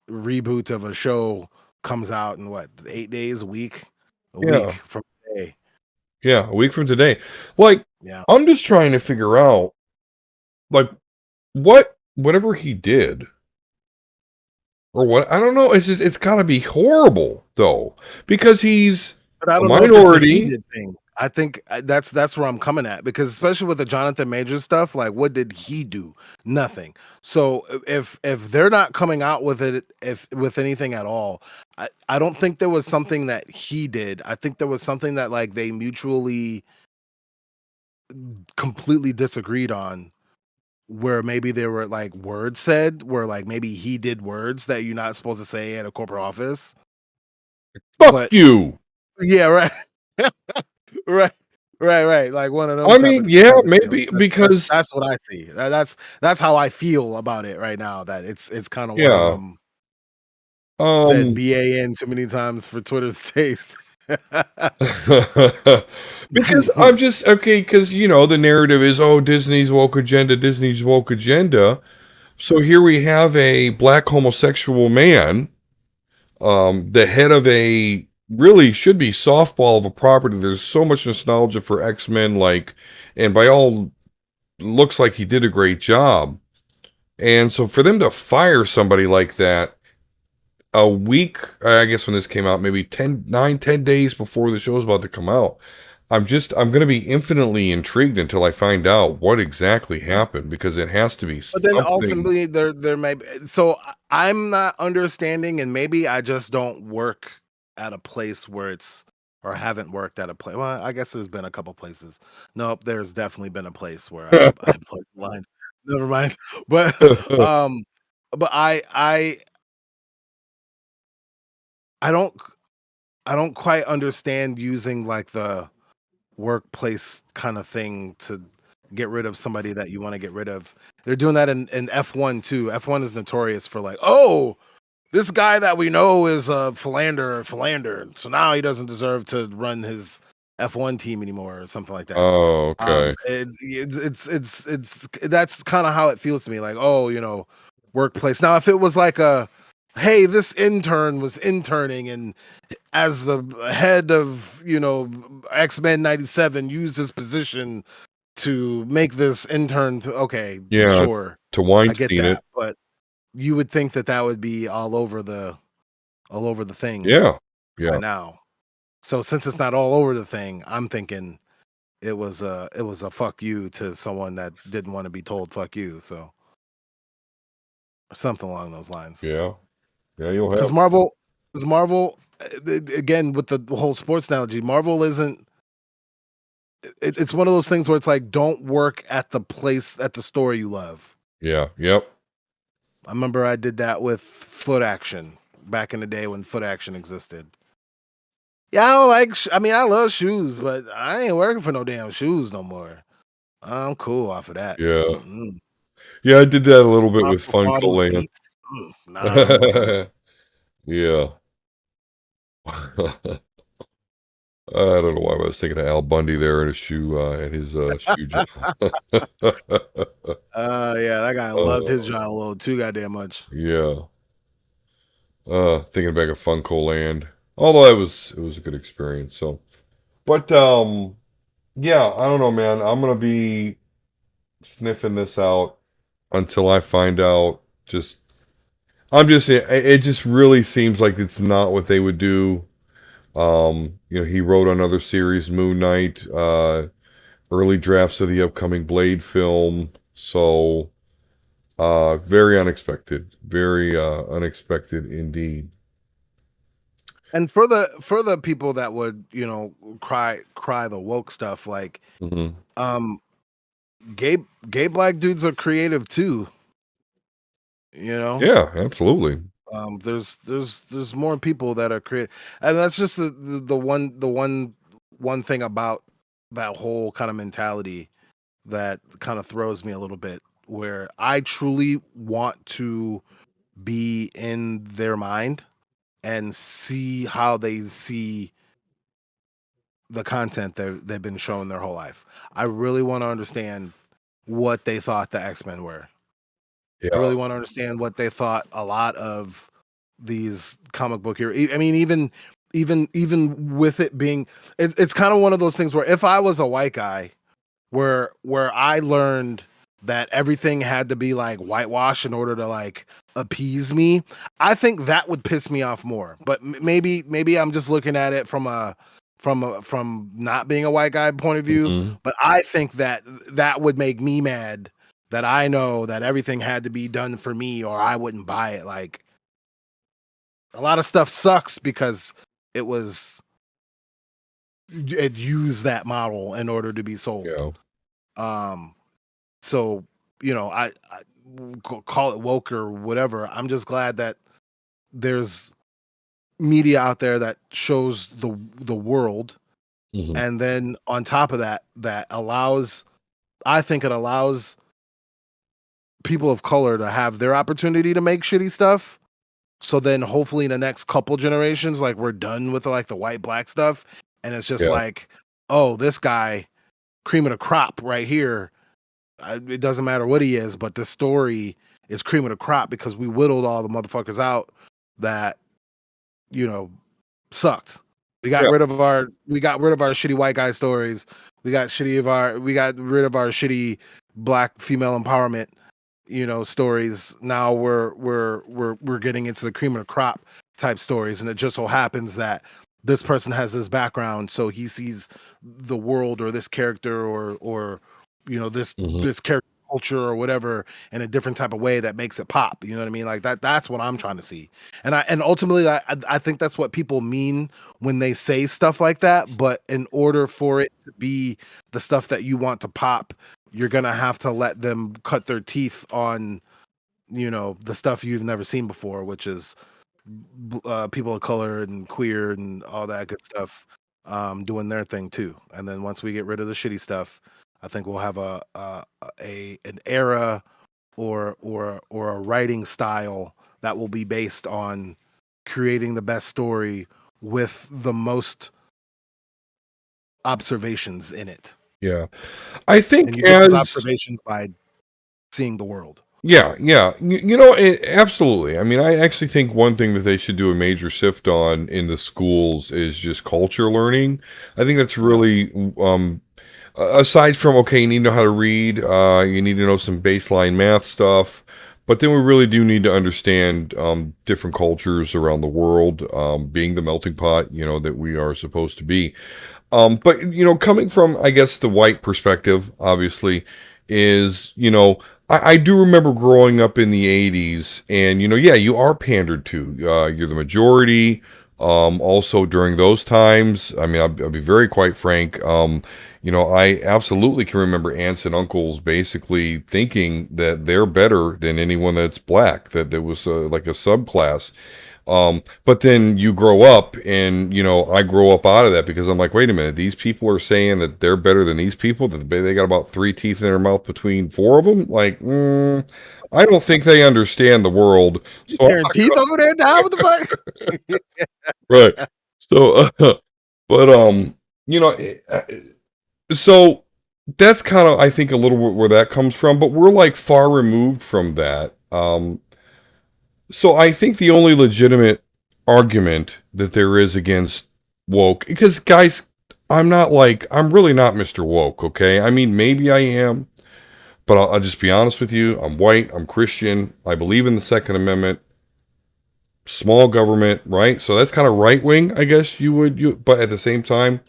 reboot of a show comes out in what, 8 days, a week Yeah. from today. Yeah, a week from today. Like, Yeah, I'm just trying to figure out, like, whatever he did or what, I don't know, it's just it's gotta be horrible, though, because he's but I a don't know if it's a he minority. did thing. I think that's where I'm coming at, because especially with the Jonathan Majors stuff, like, what did he do? Nothing. So if they're not coming out with it, if with anything at all, I don't think there was something that he did. I think there was something that, like, they mutually completely disagreed on, where maybe there were like words said where like maybe he did words that you're not supposed to say at a corporate office. Fuck But you! yeah, right. Right. Right. Like one of them I type mean, of yeah, type of deals. maybe That's because that's what I see. That's how I feel about it right now. That it's kind of one of yeah, them said um BAN too many times for Twitter's taste. because I'm just okay, because, the narrative is, "Oh, Disney's woke agenda." So here we have a black homosexual man, the head of a really should be softball of a property. There's so much nostalgia for X-Men, like, and by all looks like he did a great job. And so for them to fire somebody like that a week, I guess when this came out, maybe 10 days before the show's about to come out, I'm going to be infinitely intrigued until I find out what exactly happened, because it has to be But then something. ultimately there may be, so I'm not understanding, and maybe I just don't work at a place where it's, or haven't worked at a place. Well, I guess there's been a couple places. Nope, there's definitely been a place where I put lines. Never mind. But um but I don't I don't quite understand using like the workplace kind of thing to get rid of somebody that you want to get rid of. They're doing that in F1 too. F1 is notorious for like, oh, this guy that we know is a philander. So now he doesn't deserve to run his F1 team anymore or something like that. Oh, okay. It's that's kind of how it feels to me. Like, oh, workplace. Now, if it was like a, hey, this intern was interning and as the head of, X-Men '97 used his position to make this intern to, okay, Yeah, sure, to I get Weinstein that. it. But you would think that would be all over the thing Yeah. by Yeah. now. So since it's not all over the thing, I'm thinking it was a fuck you to someone that didn't want to be told fuck you. So something along those lines. Yeah. Yeah, you'll Because have. Marvel, again, with the whole sports analogy, Marvel isn't it's one of those things where it's like, don't work at the place at the store you love. Yeah. Yep. I remember I did that with Foot Action back in the day when Foot Action existed. Yeah, I don't like. I mean, I love shoes, but I ain't working for no damn shoes no more. I'm cool off of that. Yeah. Mm-mm. Yeah, I did that a little bit with Impossible Funko Bottom Land. cleats. Nah, I'm good. Yeah. I don't know why I was thinking of Al Bundy there in his shoe at his shoe job. Yeah, that guy loved his uh, John Lowe too goddamn much. yeah. Thinking back of Funko Land. Although it was a good experience. So, but yeah, I don't know, man. I'm gonna be sniffing this out until I find out. It just really seems like it's not what they would do. He wrote another series, Moon Knight, early drafts of the upcoming Blade film. So, very unexpected, very unexpected indeed. And for the people that would, cry the woke stuff, like, Hmm. um, gay black dudes are creative too. You know, Yeah, absolutely. there's more people that are creative, and that's just the one thing about that whole kind of mentality that kind of throws me a little bit, where I truly want to be in their mind and see how they see the content they've been shown their whole life. I really want to understand what they thought the X-Men were. I Yeah. really want to understand what they thought a lot of these comic book heroes. I mean, even with it being, it's kind of one of those things where if I was a white guy, where I learned that everything had to be like whitewash in order to like appease me, I think that would piss me off more. But maybe I'm just looking at it from not being a white guy point of view. Hmm. But I think that would make me mad, that I know that everything had to be done for me or I wouldn't buy it. Like, a lot of stuff sucks because it used that model in order to be sold. Yeah. Um, so I call it woke or whatever. I'm just glad that there's media out there that shows the world, Hmm. and then on top of that, that allows, I think it allows people of color to have their opportunity to make shitty stuff. So then hopefully in the next couple generations, like, we're done with like the white black stuff, and it's just Yeah. like, oh, this guy, cream of the crop right here. It doesn't matter what he is, but the story is cream of the crop because we whittled all the motherfuckers out that, you know, sucked. Yeah. We got rid of our shitty white guy stories. We got rid of our shitty black female empowerment, stories. Now we're getting into the cream of the crop type stories, and it just so happens that this person has this background, so he sees the world or this character or this Hmm. this character culture or whatever in a different type of way that makes it pop. You know what I mean? Like that's what I'm trying to see. And ultimately I think that's what people mean when they say stuff like that. But in order for it to be the stuff that you want to pop, you're gonna have to let them cut their teeth on, the stuff you've never seen before, which is people of color and queer and all that good stuff, doing their thing too. And then once we get rid of the shitty stuff, I think we'll have an era or a writing style that will be based on creating the best story with the most observations in it. Yeah. I And think you get those as observations by seeing the world. Yeah, yeah. Absolutely. I mean, I actually think one thing that they should do a major shift on in the schools is just culture learning. I think that's Yeah. really, aside from, okay, you need to know how to read, you need to know some baseline math stuff, but then we really do need to understand different cultures around the world, being the melting pot, that we are supposed to be. But coming from, I guess, the white perspective, obviously, is I do remember growing up in the '80s, and yeah, you are pandered to. You're the majority. Also during those times, I mean, I'll be very quite frank. I absolutely can remember aunts and uncles basically thinking that they're better than anyone that's black, that there was like a subclass. But then you grow up, and I grow up out of that because I'm like, wait a minute, these people are saying that they're better than these people, that they got about three teeth in their mouth between four of them. Like, I don't think they understand the world. You So tearing teeth over there now? What the fuck? right. So, but you know, eh, uh, so that's kind of I think a little bit where that comes from. But we're like far removed from that. So I think the only legitimate argument that there is against woke, because guys, I'm really not Mr. Woke. Okay, I mean maybe I am, but I'll just be honest with you. I'm white. I'm Christian. I believe in the Second Amendment. Small government, right? So that's kind of right wing, I guess but at the same time,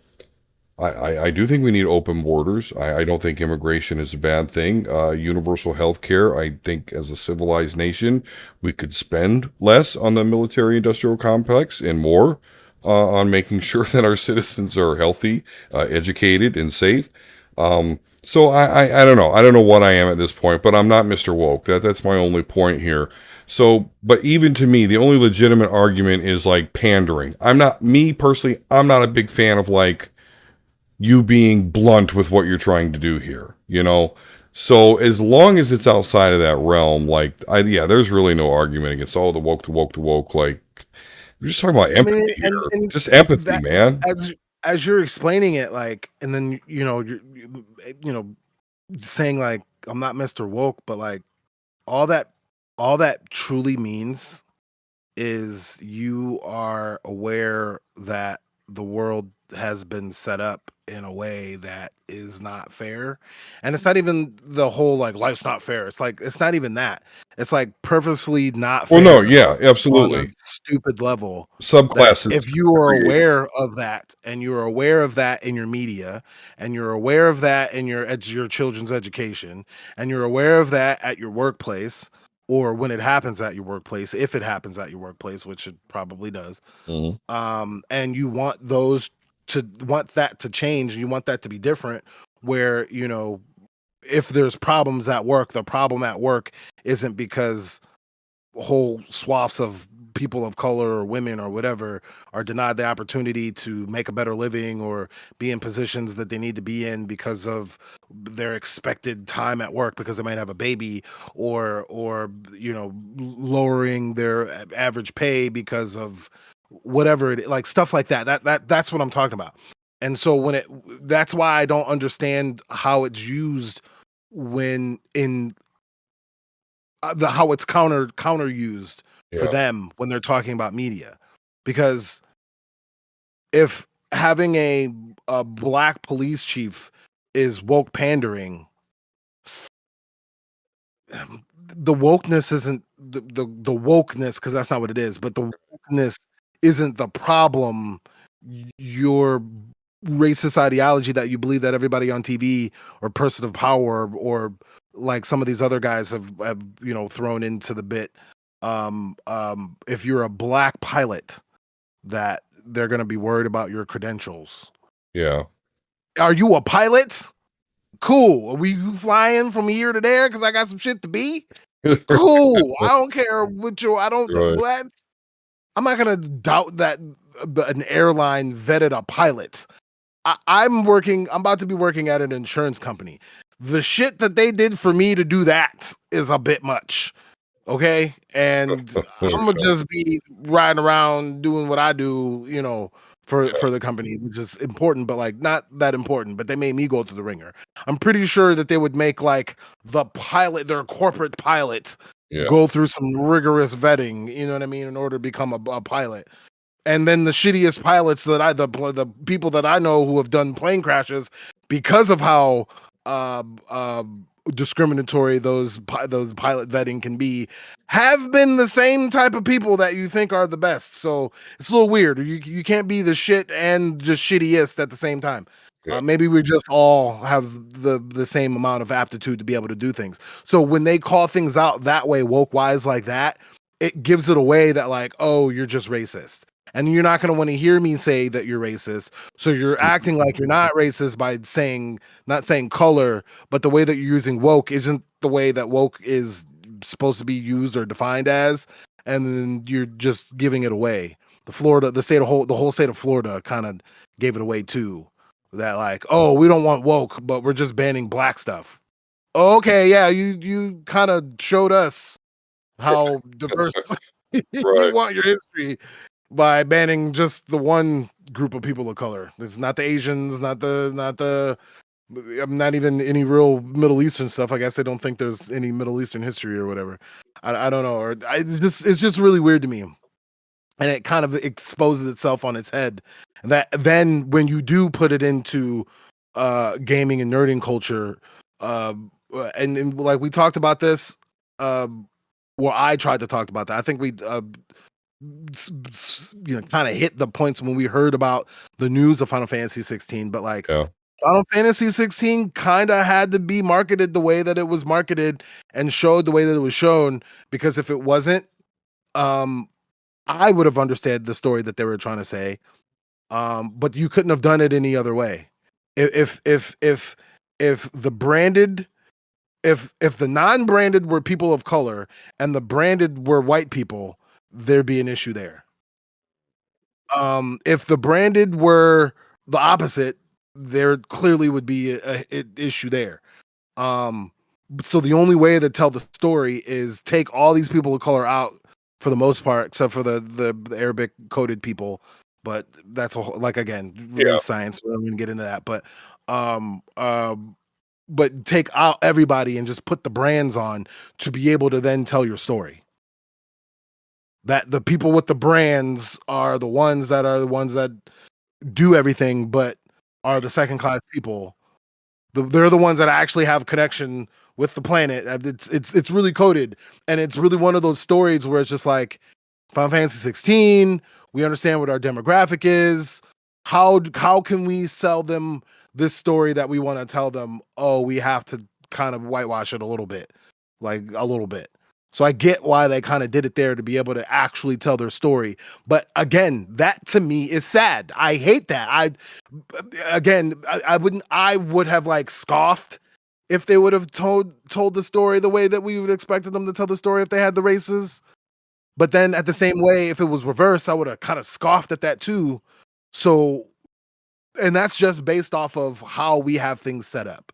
I do think we need open borders. I don't think immigration is a bad thing. Universal health care, I think as a civilized nation, we could spend less on the military industrial complex and more on making sure that our citizens are healthy, educated, and safe. So I don't know. I don't know what I am at this point, but I'm not Mr. Woke. That's my only point here. So, but even to me, the only legitimate argument is like pandering. Me personally, I'm not a big fan of like you being blunt with what you're trying to do here. So as long as it's outside of that realm, there's really no argument against the woke to woke to woke. Like we're just talking about I mean, empathy here, and just empathy, that man. as you're explaining it, like, and then you know, saying like I'm not Mr. Woke, but like all that all that truly means is you are aware that the world has been set up in a way that is not fair. And it's not even the whole like life's not fair. It's like it's not even that. It's like purposely not Well, no, fair yeah, on a absolutely. stupid level that Subclasses if you are created. aware of that and you're aware of that in your media and you're aware of that in your children's education and you're aware of that at your workplace or when it happens at your workplace, if it happens at your workplace, which it probably does, Mhm. and you want that to change, and you want that to be different, where if there's problems at work, the problem at work isn't because whole swaths of people of color or women or whatever are denied the opportunity to make a better living or be in positions that they need to be in because of their expected time at work because they might have a baby or lowering their average pay because of whatever like stuff like that's what I'm talking about. And so that's why I don't understand how it's used when in the how it's counter used for Yeah, them when they're talking about media, because if having a black police chief is woke pandering, the wokeness isn't the wokeness, because that's not what it is, but the wokeness isn't the problem. Your racist ideology that you believe that everybody on TV or person of power or like some of these other guys have thrown into the bit. If you're a black pilot, that they're going to be worried about your credentials. yeah. Are you a pilot? Cool. Are we flying from here to there because I got some shit to be? Cool. I don't care what you. I don't. Right. What? I'm not gonna doubt that an airline vetted a pilot. I'm working. I'm about to be working at an insurance company. The shit that they did for me to do that is a bit much. Okay, and I'm gonna Okay. just be riding around doing what I do, for the company, which is important, but like not that important. But they made me go through the ringer. I'm pretty sure that they would make like their corporate pilots, Yeah. go through some rigorous vetting. You know what I mean, in order to become a pilot. And then the shittiest pilots the people that I know who have done plane crashes because of how uh, uh, discriminatory those pilot vetting can be have been the same type of people that you think are the best. So it's a little weird. You can't be the shit and just shittiest at the same time. Yeah. Maybe we just all have the same amount of aptitude to be able to do things. So when they call things out that way, woke wise like that, it gives it away that like, oh, you're just racist. And you're not going to want to hear me say that you're racist. So you're acting like you're not racist by saying, not saying color, but the way that you're using woke isn't the way that woke is supposed to be used or defined as. And then you're just giving it away. The whole state of Florida kind of gave it away too. That like, oh, we don't want woke, but we're just banning black stuff. Okay, yeah, you kind of showed us how diverse you Right. want your history by banning just the one group of people of color. It's not the Asians, not the not even any real Middle Eastern stuff. I guess they don't think there's any Middle Eastern history or whatever. I don't know. It's just really weird to me. And it kind of exposes itself on its head. That then when you do put it into gaming and nerding culture, and like we talked about this, well, I tried to talk about that. I think we kind of hit the points when we heard about the news of Final Fantasy 16, but like Yeah. Final Fantasy 16 kind of had to be marketed the way that it was marketed and showed the way that it was shown, because if it wasn't, um I would have understood the story that they were trying to say. But you couldn't have done it any other way. If the branded, if the non-branded were people of color and the branded were white people, there'd be an issue there. If the branded were the opposite, there clearly would be an issue there. Um, so the only way to tell the story is take all these people of color out for the most part, except for the Arabic coded people. But that's a whole, like again, Yeah. race science. We're not going to get into that. Um, um, but take out everybody and just put the brands on to be able to then tell your story. That the people with the brands are the ones that do everything, but are the second class people. They're the ones that actually have connection with the planet. It's really coded, and it's really one of those stories where it's just like Final Fantasy 16. We understand what our demographic is. How can we sell them this story that we want to tell them? Oh, we have to kind of whitewash it a little bit, like a little bit. So I get why they kind of did it there to be able to actually tell their story. But again, that to me is sad. I hate that. I would have like scoffed if they would have told the story the way that we would expected them to tell the story if they had the races. But then at the same way, if it was reversed, I would have kind of scoffed at that too. So, and that's just based off of how we have things set up.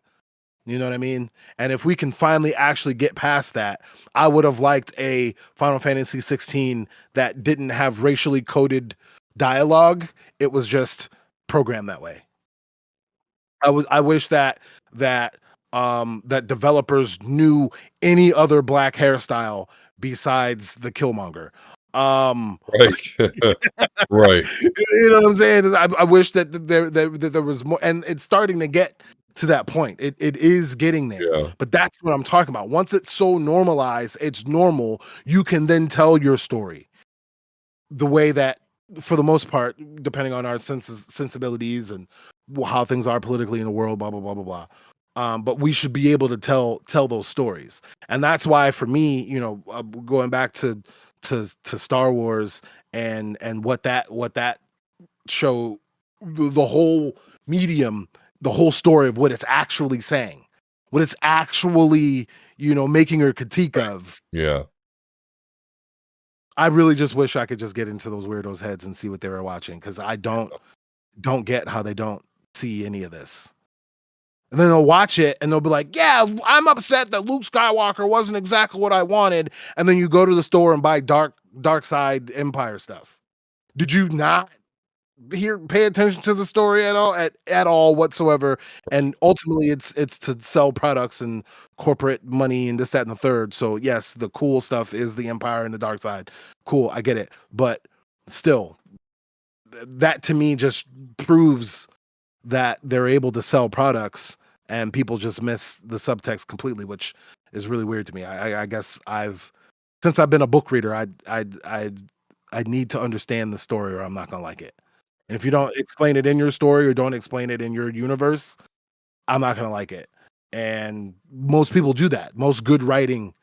You know what I mean? And if we can finally actually get past that, I would have liked a Final Fantasy 16 that didn't have racially coded dialogue. It was just programmed that way. I wish that developers knew any other black hairstyle besides the Killmonger. Um Right. Right. you know what I'm saying? I wish that there was more, and it's starting to get to that point. It is getting there. Yeah. But that's what I'm talking about. Once it's so normalized, it's normal, you can then tell your story the way that, for the most part, depending on our sensibilities and how things are politically in the world, blah blah blah blah blah. But we should be able to tell those stories, and that's why, for me, going back to Star Wars and what that show, the whole medium, the whole story of what it's actually saying, what it's actually making a critique of. Yeah. I really just wish I could just get into those weirdos' heads and see what they were watching, because I don't get how they don't see any of this. And then they'll watch it and they'll be like, "Yeah, I'm upset that Luke Skywalker wasn't exactly what I wanted." And then you go to the store and buy dark side Empire stuff. Did you not pay attention to the story at all whatsoever? And ultimately, it's to sell products and corporate money and this, that, and the third. So yes, the cool stuff is the Empire and the dark side. Cool, I get it, but still, that to me just proves that they're able to sell products and people just miss the subtext completely, which is really weird to me. I guess since I've been a book reader, I need to understand the story or I'm not gonna like it. And if you don't explain it in your story or don't explain it in your universe, I'm not gonna like it. And most people do that. Most good writing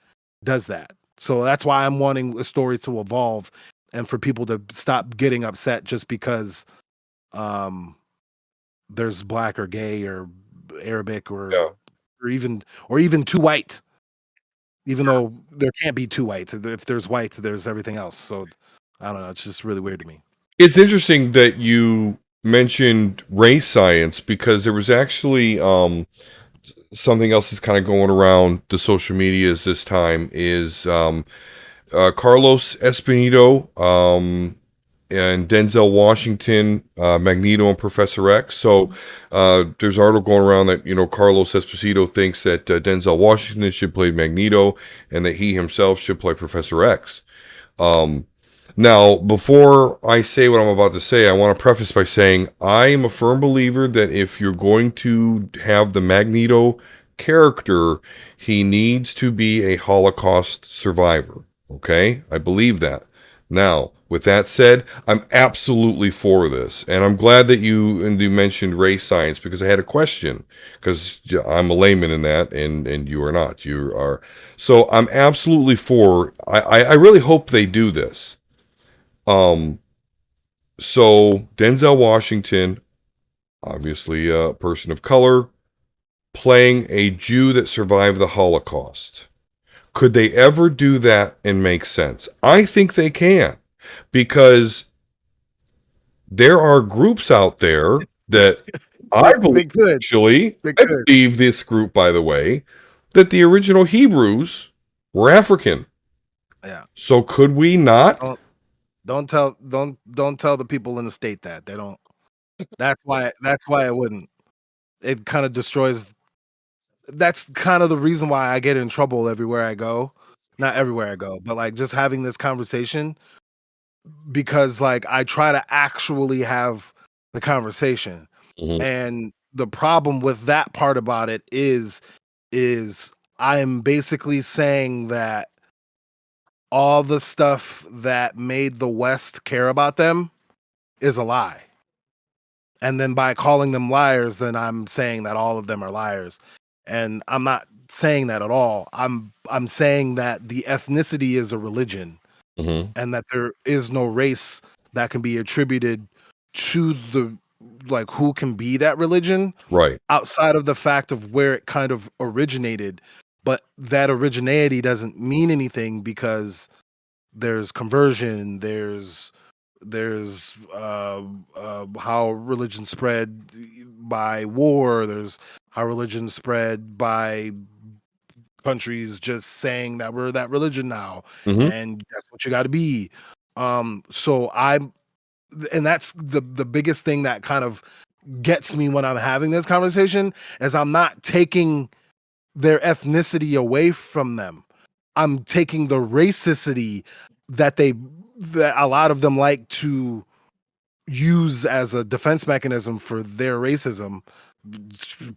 does that. So that's why I'm wanting a story to evolve and for people to stop getting upset just because um there's black or gay or Arabic Yeah. or even too white, even though there can't be too white. If there's white, there's everything else. So I don't know. It's just really weird to me. It's interesting that you mentioned race science because there was actually something else that's kind of going around the social medias this time is Carlos Espinito and Denzel Washington, Magneto, and Professor X. So there's an article going around that Carlos Esposito thinks that Denzel Washington should play Magneto and that he himself should play Professor X. Um, Now, before I say what I'm about to say, I want to preface by saying I am a firm believer that if you're going to have the Magneto character, he needs to be a Holocaust survivor. Okay? I believe that. Now, with that said, I'm absolutely for this. And I'm glad that you mentioned race science because I had a question. Because I'm a layman in that, and you are not. You are. So I'm absolutely for. I really hope they do this. Um, so Denzel Washington, obviously a person of color, playing a Jew that survived the Holocaust. Could they ever do that and make sense? I think they can, because there are groups out there that I believe, They could. actually, They I could. believe this group, by the way, that the original Hebrews were African. Yeah. So could we not? Don't don't tell the people in the state that they don't. That's why I wouldn't. It kind of destroys. That's kind of the reason why I get in trouble everywhere I go. Not everywhere I go, but like just having this conversation because like I try to actually have the conversation. Mhm, And the problem with that part about it is I'm basically saying that all the stuff that made the West care about them is a lie. And then by calling them liars, then I'm saying that all of them are liars. And I'm not saying that at all. I'm saying that the ethnicity is a religion mhm. and that there is no race that can be attributed to the like who can be that religion Right. outside of the fact of where it kind of originated. But that originality doesn't mean anything because there's conversion, there's how religion spread by war, there's how religion spread by countries just saying that we're that religion now Mhm. and that's what you got to be. So I'm and that's the biggest thing that kind of gets me when I'm having this conversation is I'm not taking their ethnicity away from them. I'm taking the racicity that that a lot of them like to use as a defense mechanism for their racism.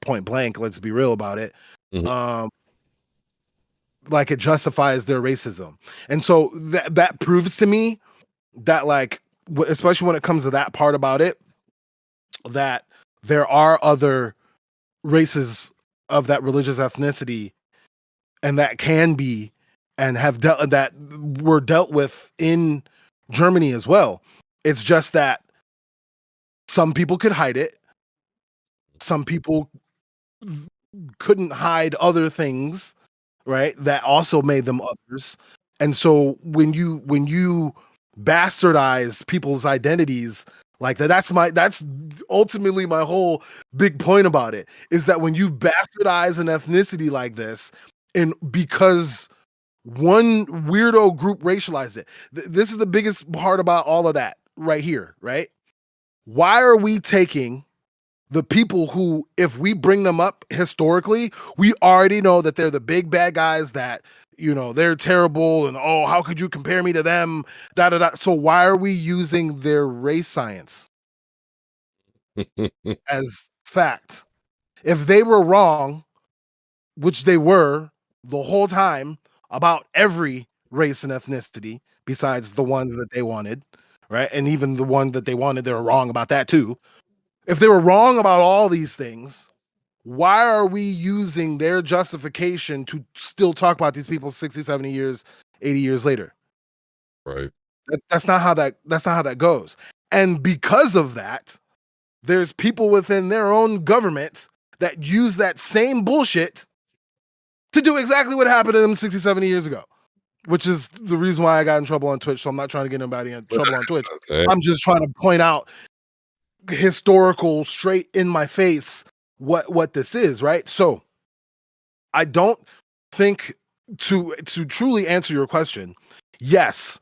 Point blank, let's be real about it. Mhm. Um, like it justifies their racism, and so that proves to me that like, especially when it comes to that part about it, that there are other races of that religious ethnicity and that can be and have dealt that were dealt with in Germany as well. It's just that some people could hide it. Some people couldn't hide other things, right? That also made them others. And so when you bastardize people's identities like that, that's ultimately my whole big point about it is that when you bastardize an ethnicity like this, and because one weirdo group racialized it. This is the biggest part about all of that right here, right? Why are we taking the people who, if we bring them up historically, we already know that they're the big bad guys that, they're terrible and oh, how could you compare me to them? Da da da. So why are we using their race science as fact? If they were wrong, which they were the whole time about every race and ethnicity besides the ones that they wanted, right? And even the one that they wanted, they were wrong about that too. If they were wrong about all these things, why are we using their justification to still talk about these people 60, 70 years, 80 years later? Right. That's not how that goes. And because of that, there's people within their own government that use that same bullshit to do exactly what happened to them 60, 70 years ago, which is the reason why I got in trouble on Twitch. So I'm not trying to get anybody in trouble on Twitch. Okay. I'm just trying to point out historical, straight in my face what this is, right? So I don't think, to truly answer your question, yes,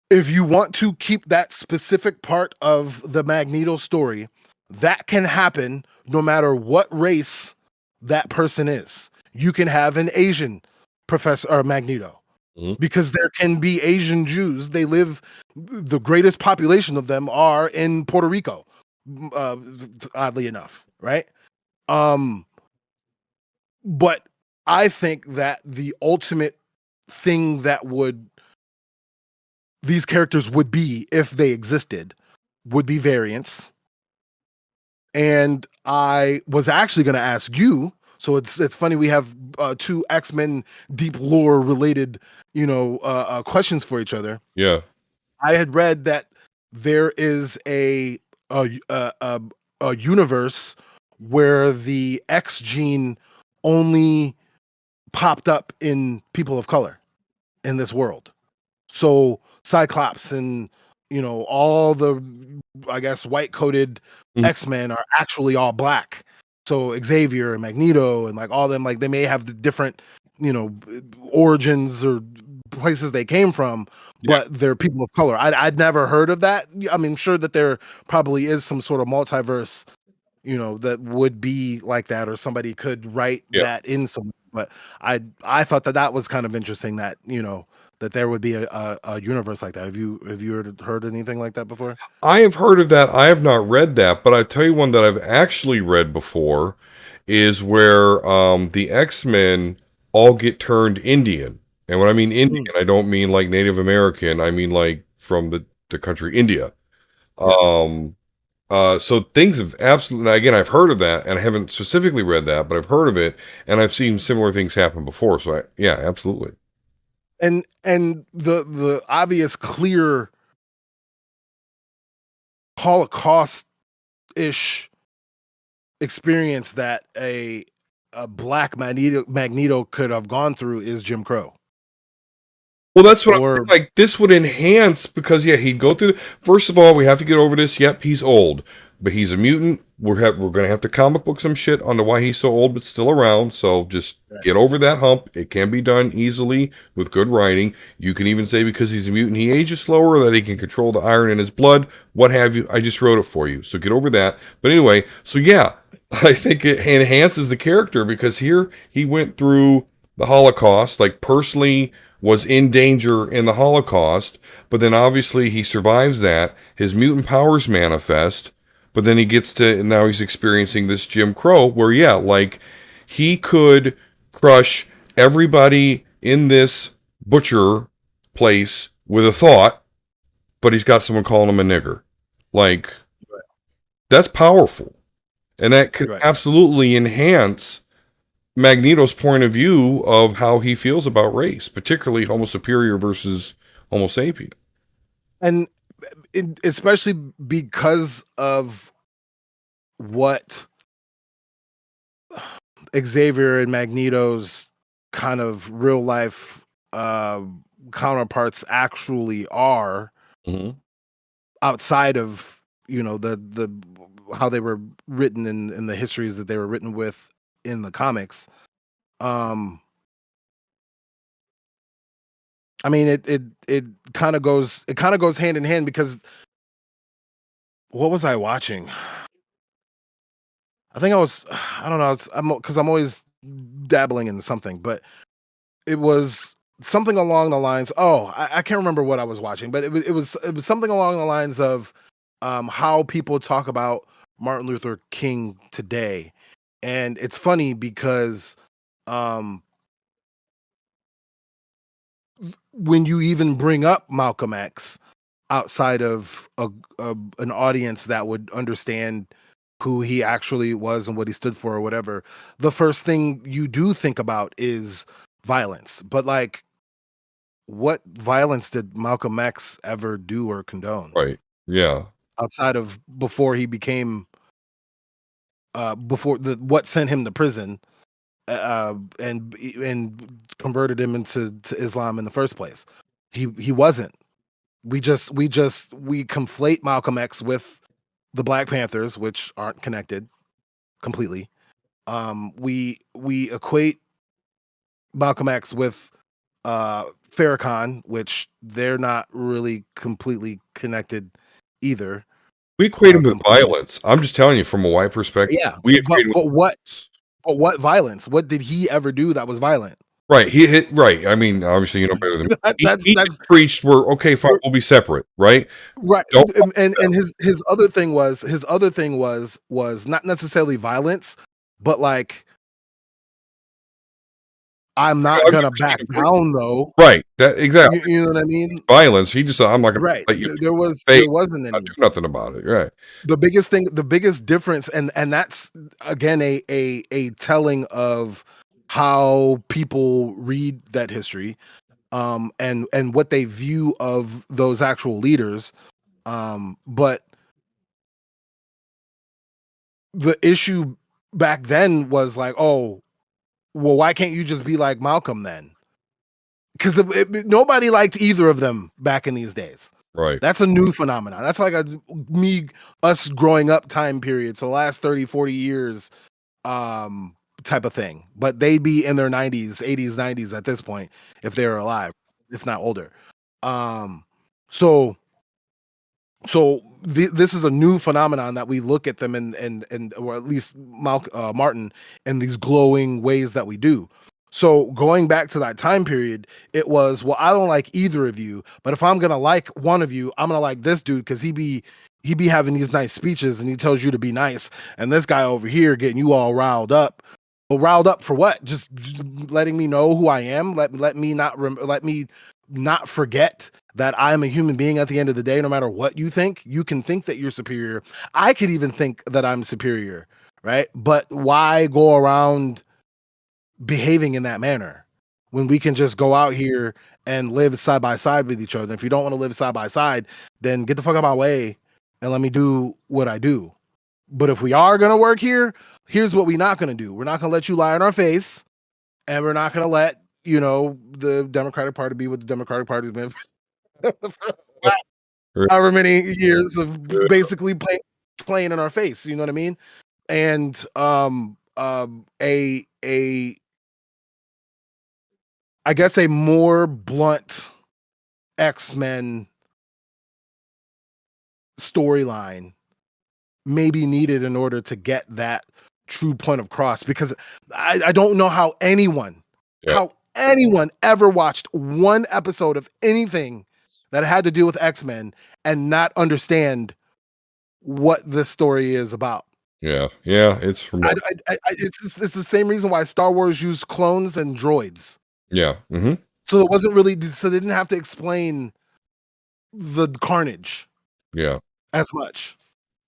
if you want to keep that specific part of the Magneto story, that can happen no matter what race that person is. You can have an Asian Professor or Magneto, Mhm. because there can be Asian Jews. They live, the greatest population of them are in Puerto Rico, uh, oddly enough, right? Um, but I think that the ultimate thing that would these characters would be, if they existed, would be variants. And I was actually going to ask you. So it's funny we have two X-Men deep lore related, questions for each other. Yeah. I had read that there is a a, a, a universe where the X gene only popped up in people of color in this world. So Cyclops and all the, I guess, white coated Mhm. X-Men are actually all black. So Xavier and Magneto and like all them, like they may have the different, origins or places they came from, Yeah. but they're people of color. I'd never heard of that. I mean, sure that there probably is some sort of multiverse, that would be like that, or somebody could write Yeah. that in some. But I thought that was kind of interesting that that there would be a universe like that. Have you heard anything like that before? I have heard of that. I have not read that, but I tell you one that I've actually read before is where the X-Men all get turned Indian. And when I mean Indian, Mm, I don't mean like Native American. I mean like from the country India. yeah. Um, so things have absolutely, again, I've heard of that and I haven't specifically read that, but I've heard of it and I've seen similar things happen before. So yeah, absolutely. And the obvious clear Holocaust ish experience that a black Magneto could have gone through is Jim Crow. Well, that's what I'm Or saying. Like, this would enhance because, yeah, he'd go through. First of all, we have to get over this. Yep, he's old, but he's a mutant. We're going to have to comic book some shit onto why he's so old but still around. So just get over that hump. It can be done easily with good writing. You can even say because he's a mutant, he ages slower, that he can control the iron in his blood, what have you. I just wrote it for you. So get over that. But anyway, so yeah, I think it enhances the character because here he went through the Holocaust, like personally was in danger in the Holocaust, but then obviously he survives that. His mutant powers manifest, but then he gets to, now he's experiencing this Jim Crow where, yeah, like he could crush everybody in this butcher place with a thought, but he's got someone calling him a nigger. Like, that's powerful. And that could right. absolutely enhance Magneto's point of view of how he feels about race, particularly Homo superior versus Homo sapien. And especially because of what Xavier and Magneto's kind of real life uh, counterparts actually are, Mm-hmm. outside of the how they were written in the histories that they were written with in the comics. um I mean, it kind of goes hand in hand, because what was I watching? I think I was I don't know, because I'm always dabbling in something, but it was something along the lines. Oh, I can't remember what I was watching, but it was something along the lines of how people talk about Martin Luther King today. And it's funny because um, when you even bring up Malcolm X outside of an audience that would understand who he actually was and what he stood for or whatever, the first thing you do think about is violence. But like what violence did Malcolm X ever do or condone Right. Yeah. outside of before he became before the what sent him to prison and converted him into Islam in the first place. He wasn't. We conflate Malcolm X with the Black Panthers, which aren't connected completely. We equate Malcolm X with Farrakhan, which they're not really completely connected either. We equate him with Completely. violence. I'm just telling you from a white perspective. Yeah, We but equate him with but what violence. but what violence? What did he ever do that was violent? Right. He hit right. I mean, obviously you know better than me. He That's just preached we're okay, fine, we'll be separate, right? right. Don't And his other thing was not necessarily violence, but like I'm not I've gonna never seen back him preach. down though. Right. That exactly. You know what I mean? Violence. He just said, I'm not gonna Right. let you There fake, wasn't not do any. nothing about it. Right. The biggest difference, and that's again a telling of how people read that history, and what they view of those actual leaders. But the issue back then was like, oh, well, why can't you just be like Malcolm then? Because nobody liked either of them back in these days. Right. That's a new phenomenon. That's like us growing up time period. So the last 30, 40 years, type of thing. But they'd be in their 90s, 80s, 90s at this point, if they were alive, if not older. Um, so this is a new phenomenon that we look at them and or at least Martin in these glowing ways that we do. So going back to that time period, it was, well, I don't like either of you, but if I'm gonna like one of you, I'm gonna like this dude because he be having these nice speeches and he tells you to be nice, and this guy over here getting you all riled up. Well, riled up for what? Just letting me know who I am. Let me let me not forget that I'm a human being at the end of the day. No matter what you think, you can think that you're superior. I could even think that I'm superior, right? But why go around behaving in that manner when we can just go out here and live side by side with each other? And if you don't want to live side by side, then get the fuck out of my way and let me do what I do. But if we are going to work here, here's what we're not going to do. We're not going to let you lie in our face, and we're not going to let, the Democratic Party be what the Democratic Party's been for Right. however many years of basically playing in our face. You know what I mean? And a I guess a more blunt X-Men storyline may be needed in order to get that true point of cross, because I don't know Yeah. how anyone ever watched one episode of anything that had to do with X-Men and not understand what this story is about. Yeah. Yeah. It's remarkable. It's the same reason why Star Wars used clones and droids. Yeah. Mm-hmm. So it wasn't really, so they didn't have to explain the carnage Yeah. as much.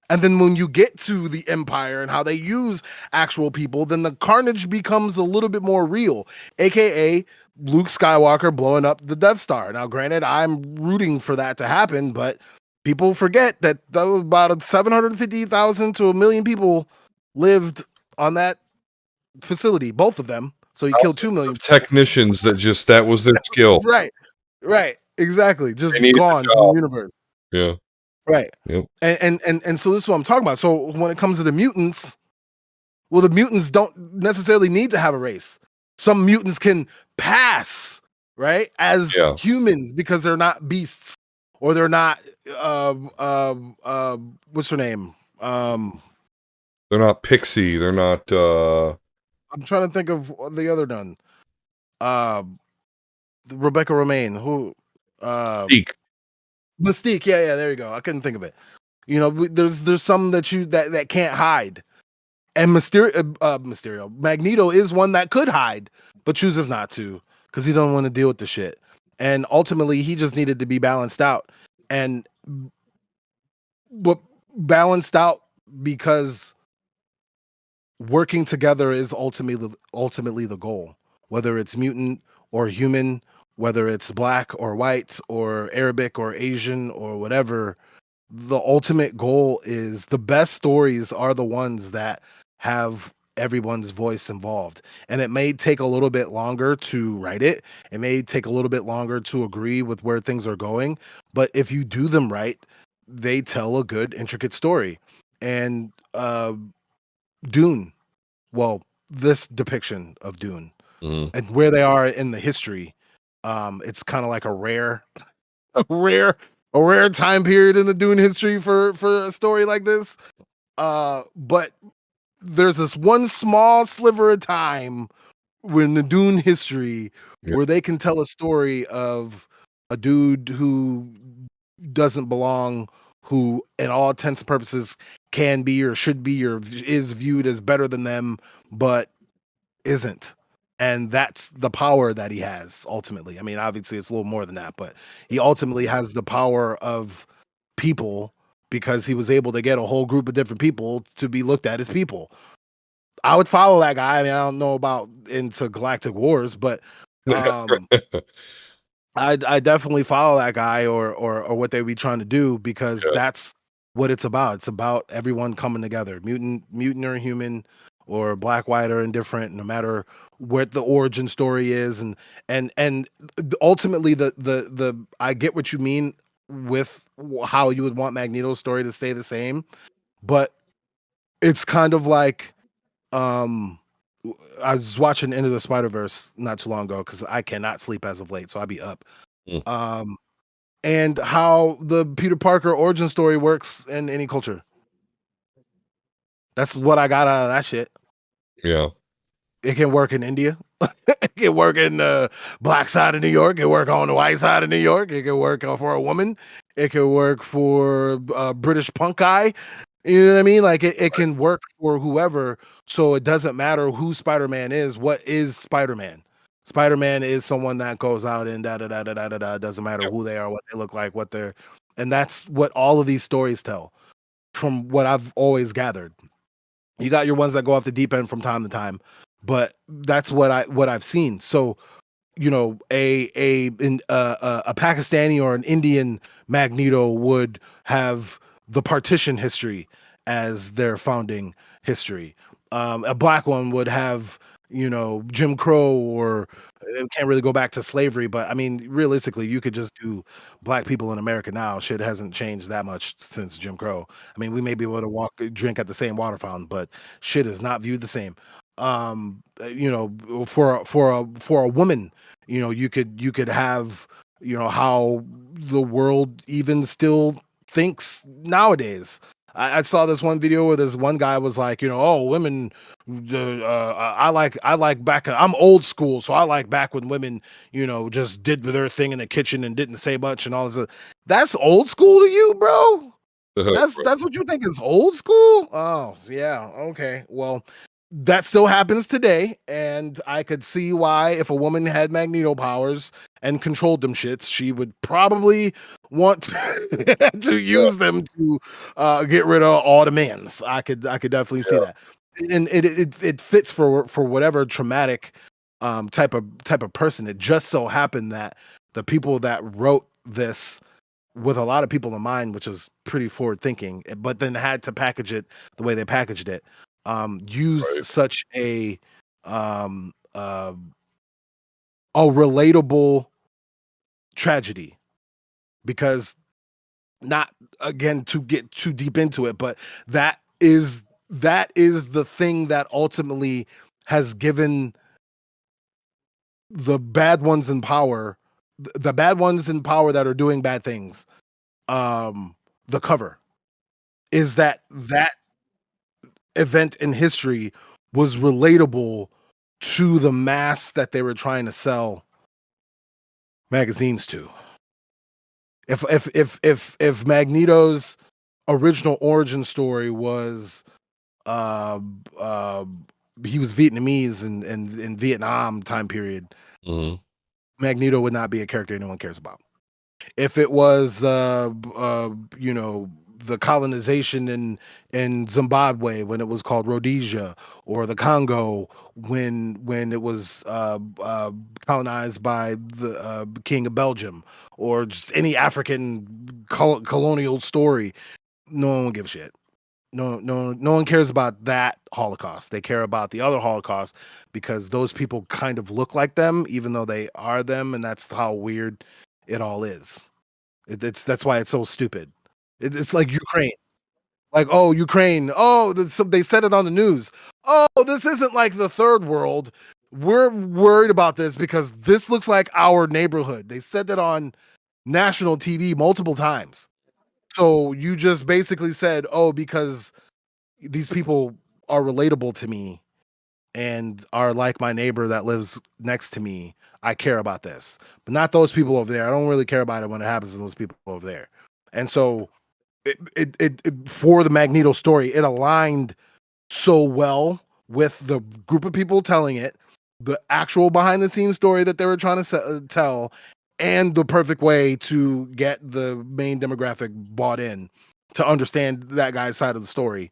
And then when you get to the Empire and how they use actual people, then the carnage becomes a little bit more real, aka Luke Skywalker blowing up the Death Star. Now, granted, I'm rooting for that to happen, but people forget that was about 750,000 to 1 million people lived on that facility, both of them. So he killed 2 million. Technicians that was their skill. Right, right, exactly. They Just needed the gone from the job. universe. Yeah. Right. Yep. And so this is what I'm talking about. So when it comes to the mutants, well, the mutants don't necessarily need to have a race. Some mutants can pass, right, as Yeah. humans because they're not beasts, or they're not what's her name? They're not pixie. They're not I'm trying to think of the other one. Rebecca Romaine, who Mystique. Mystique. Yeah, there you go. I couldn't think of it. There's some that can't hide. And Mysterio, Magneto is one that could hide, but chooses not to because he don't want to deal with the shit. And ultimately, he just needed to be balanced out, and what balanced out because working together is ultimately the goal, whether it's mutant or human whether it's black or white or Arabic or Asian or whatever, the ultimate goal is the best stories are the ones that have everyone's voice involved. And it may take a little bit longer to write it. It may take a little bit longer to agree with where things are going. But if you do them right, they tell a good, intricate story. And Dune, well, this depiction of Dune Mm-hmm. and where they are in the history, it's kind of like a rare a rare a rare time period in the Dune history for a story like this. But there's this one small sliver of time when the Dune history Yeah. where they can tell a story of a dude who doesn't belong, who in all intents and purposes can be or should be or is viewed as better than them, but isn't. And that's the power that he has ultimately. I mean, obviously it's a little more than that, but he ultimately has the power of people because he was able to get a whole group of different people to be looked at as people. I would follow that guy. I mean, I don't know about into Galactic Wars, but um I definitely follow that guy or what they be trying to do because Yeah. that's what it's about. It's about everyone coming together, mutant or human, or black, white, or indifferent, no matter what the origin story is, and ultimately the I get what you mean with how you would want Magneto's story to stay the same, but it's kind of like um I was watching Into the Spider-Verse not too long ago because I cannot sleep as of late, so I'd be up. Mm. Um, and how the Peter Parker origin story works in any culture. That's what I got out of that shit. Yeah. It can work in India. It can work in the black side of New York. It can work on the white side of New York. It can work for a woman. It can work for British punk guy. You know what I mean? Like it can work for whoever. So it doesn't matter who Spider-Man is. What is Spider-Man? Spider-Man is someone that goes out and da da da da da da da. Doesn't matter Yep. who they are, what they look like, what they're, and that's what all of these stories tell. From what I've always gathered, you got your ones that go off the deep end from time to time, but that's what I've seen. So a Pakistani or an Indian Magneto would have the partition history as their founding history. A black one would have Jim Crow or it can't really go back to slavery, but I mean realistically, you could just do black people in America now. Shit hasn't changed that much since Jim Crow. I mean, we may be able to drink at the same water fountain, but shit is not viewed the same. For a woman, you could have how the world even still thinks nowadays. I saw this one video where this one guy was like, oh, women, I like back. I'm old school, so I like back when women, just did their thing in the kitchen and didn't say much and all this. That's old school to you, bro. That's what you think is old school? Oh, yeah. Okay. Well, that still happens today, and I could see why if a woman had Magneto powers and controlled them shits, she would probably want to Yeah. use them to get rid of all the mans. I could definitely see Yeah. that, and it fits for whatever traumatic type of person. It just so happened that the people that wrote this with a lot of people in mind, which is pretty forward thinking, but then had to package it the way they packaged it, used Right. such um, uh, a relatable tragedy because not again to get too deep into it, but that is the thing that ultimately has given the bad ones in power, the bad ones in power that are doing bad things, the cover is that event in history was relatable to the mass that they were trying to sell magazines to. If Magneto's original origin story was uh uh he was Vietnamese in Vietnam time period, Mm-hmm. Magneto would not be a character anyone cares about. If it was you know the colonization in Zimbabwe when it was called Rhodesia, or the Congo when it was colonized by the King of Belgium, or just any African colonial story. No one will give a shit. No one cares about that Holocaust. They care about the other Holocaust because those people kind of look like them, even though they are them, and that's how weird it all is. It's that's why it's so stupid. It's like Ukraine. Like, oh, Ukraine. Oh, they said it on the news. Oh, this isn't like the third world. We're worried about this because this looks like our neighborhood. They said that on national TV multiple times. So you just basically said, oh, because these people are relatable to me and are like my neighbor that lives next to me, I care about this, but not those people over there. I don't really care about it when it happens to those people over there. And so it for the Magneto story, it aligned so well with the group of people telling it, the actual behind the scenes story that they were trying to tell, and the perfect way to get the main demographic bought in to understand that guy's side of the story,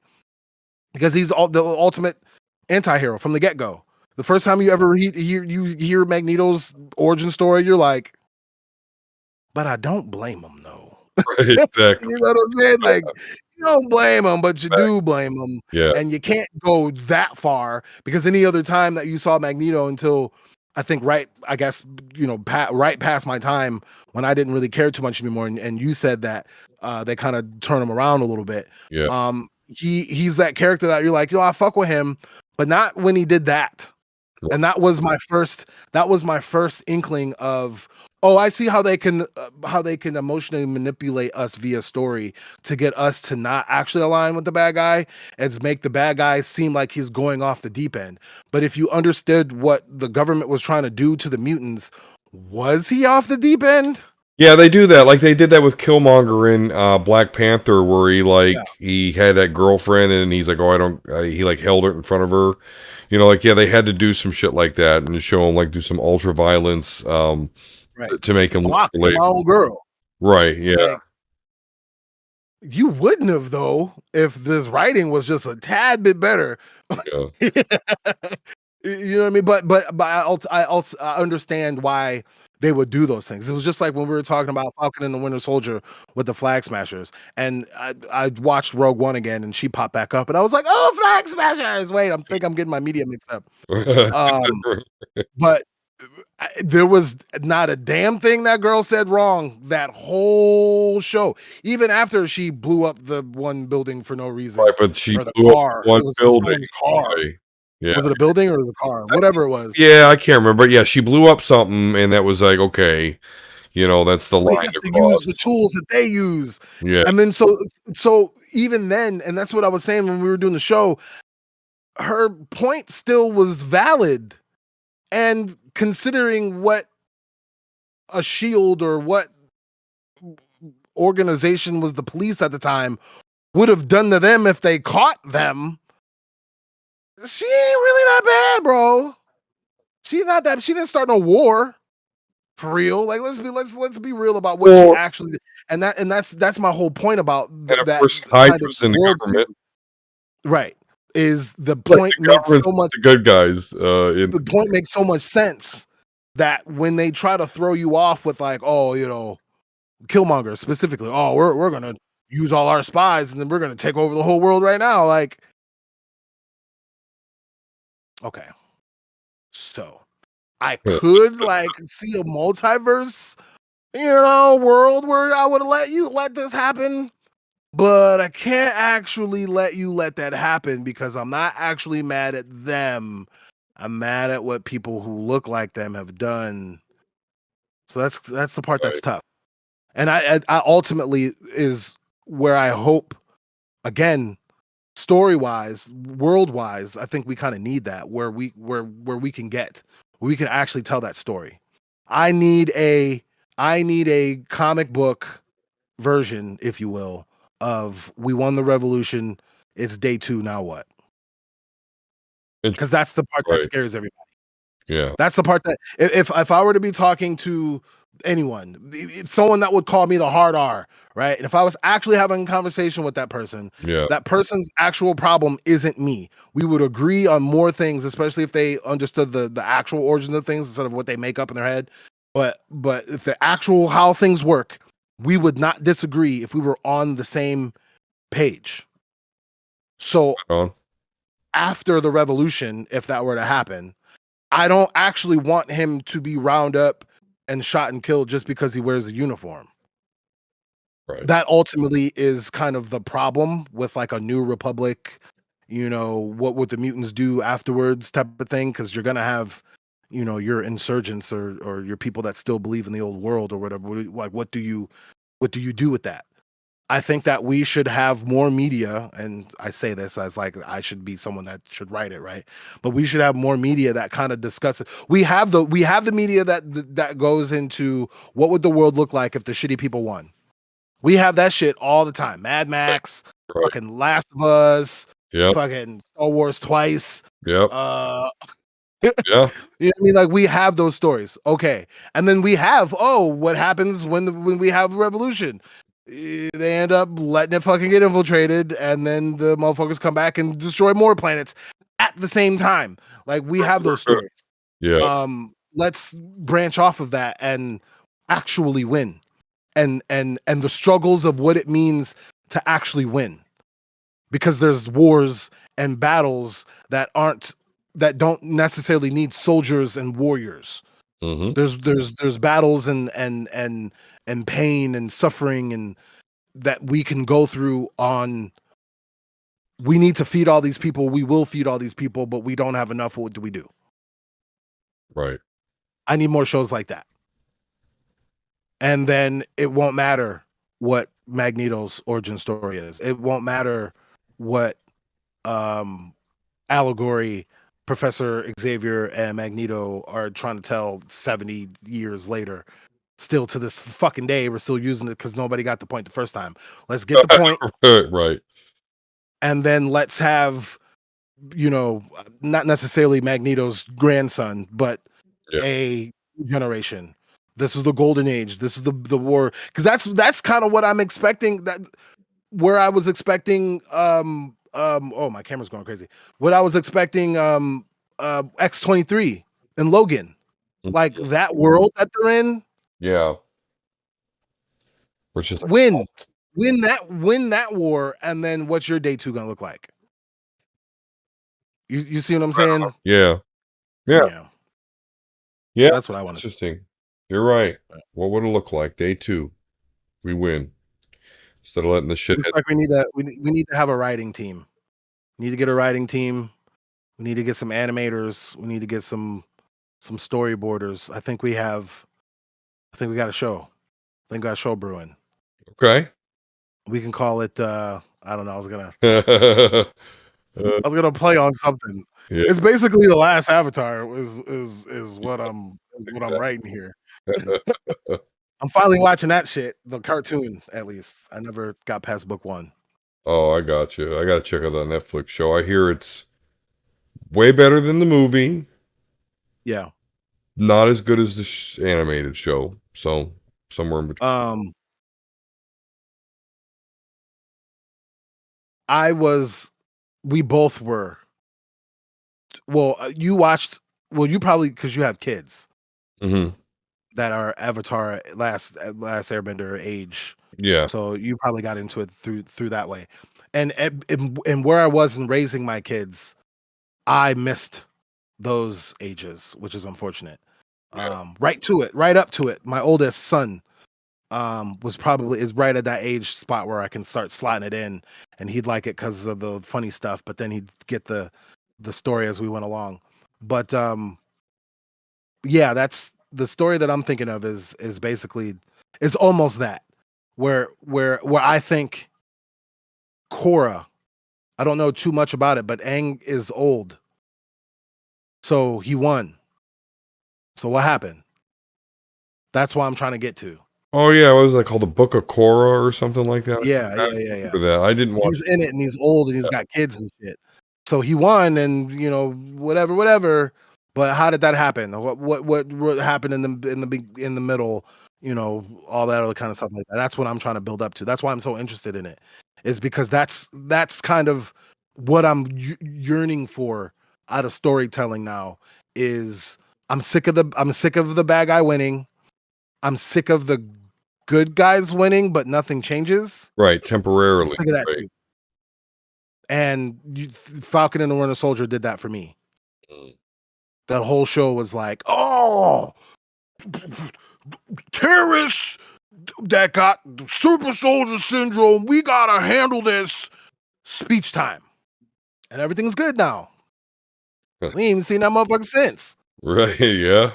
because he's the ultimate anti-hero from the get-go. The first time you ever hear Magneto's origin story, you're like, but I don't blame him though. Right, exactly. You know what I'm saying? Like, you don't blame him, but you do blame him. Yeah. And you can't go that far because any other time that you saw Magneto until I think I guess, right past my time when I didn't really care too much anymore. And you said that they kind of turn him around a little bit. Yeah. He's that character that you're like, I fuck with him, but not when he did that. Right. And that was my first inkling of, oh, I see how they can emotionally manipulate us via story to get us to not actually align with the bad guy, and make the bad guy seem like he's going off the deep end. But if you understood what the government was trying to do to the mutants, was he off the deep end? Yeah, they do that. Like they did that with Killmonger in Black Panther, where he had that girlfriend, and he's like, "Oh, I don't." He like held it in front of her, yeah, they had to do some shit like that and show him like do some ultra violence, Right. to make him look My own girl. right. Yeah, Like, you wouldn't have though if this writing was just a tad bit better. yeah, You know what I mean? But I also understand why they would do those things. It was just like when we were talking about Falcon and the Winter Soldier with the Flag Smashers, and I watched Rogue One again, and she popped back up, and I was like, "Oh, Flag Smashers!" Wait, I'm getting my media mixed up. But there was not a damn thing that girl said wrong that whole show. Even after she blew up the one building for no reason, right. But she or the blew up car. one It was building. someone's car. Yeah, Was it a building or was it a car? Whatever it was. yeah, I can't remember. But yeah, she blew up something, and that was like, okay, that's the They line have to to use cross. the tools that they use. Yeah, And then so even then, and that's what I was saying when we were doing the show, her point still was valid. And considering what a shield or what organization was the police at the time would have done to them if they caught them, she ain't really that bad, bro. She's not that. She didn't start no war for real. Like let's be real about what she well, actually did. And that's my whole point about and of that course, kind of Hydra's in the world view. government. Right. Is the Like point the makes government's so much the good guys. the point makes so much sense that when they try to throw you off with like, oh, Killmonger specifically, oh, we're gonna use all our spies and then we're gonna take over the whole world right now. Like, okay. So I could like see a multiverse, world where I would let this happen. But I can't actually let you let that happen because I'm not actually mad at them. I'm mad at what people who look like them have done. So that's the part that's tough. And I ultimately is where I hope, again, story wise, world wise, I think we kind of need that where we can where we can actually tell that story. I need a comic book version, if you will, of we won the revolution. It's day 2. Now what? Because that's the part that Right. scares everybody. Yeah. That's the part that if I were to be talking to anyone. It's someone that would call me the hard R, right? And if I was actually having a conversation with Yeah. that person's actual problem isn't me. We would agree on more things, especially if they understood the actual origins of things instead of what they make up in their head. But if the actual how things work, we would not disagree if we were on the same page. So On. after the revolution, if that were to happen, I don't actually want him to be round up and shot and killed just because he wears a uniform. Right. That ultimately is kind of the problem with like a new republic, what would the mutants do afterwards type of thing, because you're gonna have, your insurgents or your people that still believe in the old world or whatever. Like what do you do with that? I think that we should have more media, and I say this as like I should be someone that should write it, right? But we should have more media that kind of discusses. We have the media that goes into what would the world look like if the shitty people won. We have that shit all the time. Mad Max, Right. fucking Last of Us, Yep. fucking Star Wars twice. Yep. Uh, Yeah. you know what I mean? Like we have those stories. Okay. And then we have, what happens when we have a revolution? They end up letting it fucking get infiltrated, and then the motherfuckers come back and destroy more planets at the same time. Like we have those stories. Yeah. Let's branch off of that and actually win. And the struggles of what it means to actually win. Because there's wars and battles that don't necessarily need soldiers and warriors. Mm-hmm. There's battles and pain and suffering and that we can go through on. We need to feed all these people. We will feed all these people, but we don't have enough. What do we do? Right. I need more shows like that. And then it won't matter what Magneto's origin story is. It won't matter what allegory Professor Xavier and Magneto are trying to tell 70 years later. Still to this fucking day, we're still using it because nobody got the point the first time. Let's get the point, Right. and then let's have, not necessarily Magneto's grandson, but Yeah. a generation. This is the golden age. This is the war, because that's kind of what I'm expecting. That where I was expecting oh, my camera's going crazy. What I was expecting X-23 and Logan. Like that world that they're in, Yeah. Which is like, win that war, and then what's your day 2 gonna look like? You see what I'm saying? yeah. Yeah. Yeah. Yeah. That's what I want to see. Interesting. You're right. What would it look like? Day 2. We win. Instead of letting the shit Looks hit. like we need to have a writing team. We need to get a writing team. We need to get some animators. We need to get some storyboarders. I think we got a show. I think we got a show brewing. Okay. We can call it I don't know. I was Uh, gonna play on something. yeah. It's basically the last Avatar is what I'm writing here. I'm finally watching that shit, the cartoon at least. I never got past book 1. Oh, I got you. I got to check out that Netflix show. I hear it's way better than the movie. Yeah. Not as good as the animated show. So somewhere in between. We both were. Well, you watched. Well, you probably because you have kids Mm-hmm. that are Avatar last Airbender age. Yeah. So you probably got into it through that way, and where I was in raising my kids, I missed those ages, which is unfortunate. Yeah. Right up to it. My oldest son is right at that age spot where I can start slotting it in, and he'd like it because of the funny stuff, but then he'd get the story as we went along. But yeah, that's the story that I'm thinking of is basically is almost that where I think Korra, I don't know too much about it, but Aang is old. So he won. So what happened? That's why I'm trying to get to. Oh yeah, what was that called? The Book of Korra or something like that? Yeah, I yeah. remember that. I didn't watch He's in it and he's old and he's got kids and shit. So he won and whatever. But how did that happen? What happened in the middle all that other kind of stuff like that. That's what I'm trying to build up to. That's why I'm so interested in it, is because that's kind of what I'm yearning for out of storytelling now. Is I'm sick of the bad guy winning. I'm sick of the good guys winning, but nothing changes. Right, I'm temporarily. sick of that Right. too. And Falcon and the Winter Soldier did that for me. Mm. The whole show was like, oh, terrorists that got super soldier syndrome. We gotta handle this. Speech time. And everything's good now. We ain't even seen that motherfucker since. Right. Yeah.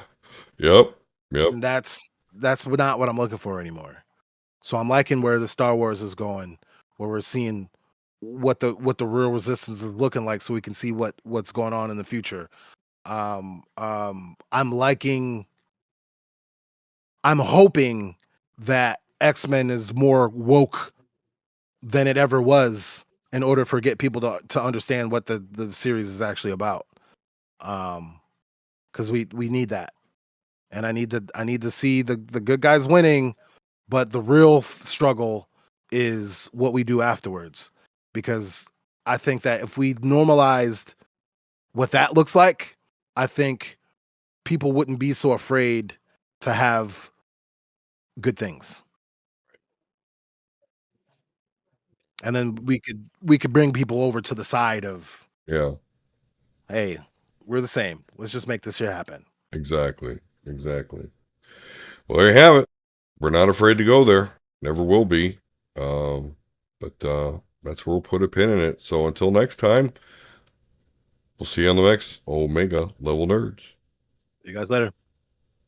Yep. Yep. And that's not what I'm looking for anymore. So I'm liking where the Star Wars is going, where we're seeing what the real resistance is looking like, so we can see what's going on in the future. I'm liking. I'm hoping that X-Men is more woke than it ever was, in order for get people to understand what the series is actually about. Because we need that, and I need to see the good guys winning, but the real struggle is what we do afterwards. Because I think that if we normalized what that looks like, I think people wouldn't be so afraid to have good things. And then we could bring people over to the side of, Yeah. hey, we're the same. Let's just make this shit happen. Exactly. Exactly. Well, there you have it. We're not afraid to go there. Never will be. But that's where we'll put a pin in it. So until next time, we'll see you on the next Omega Level Nerds. See you guys later.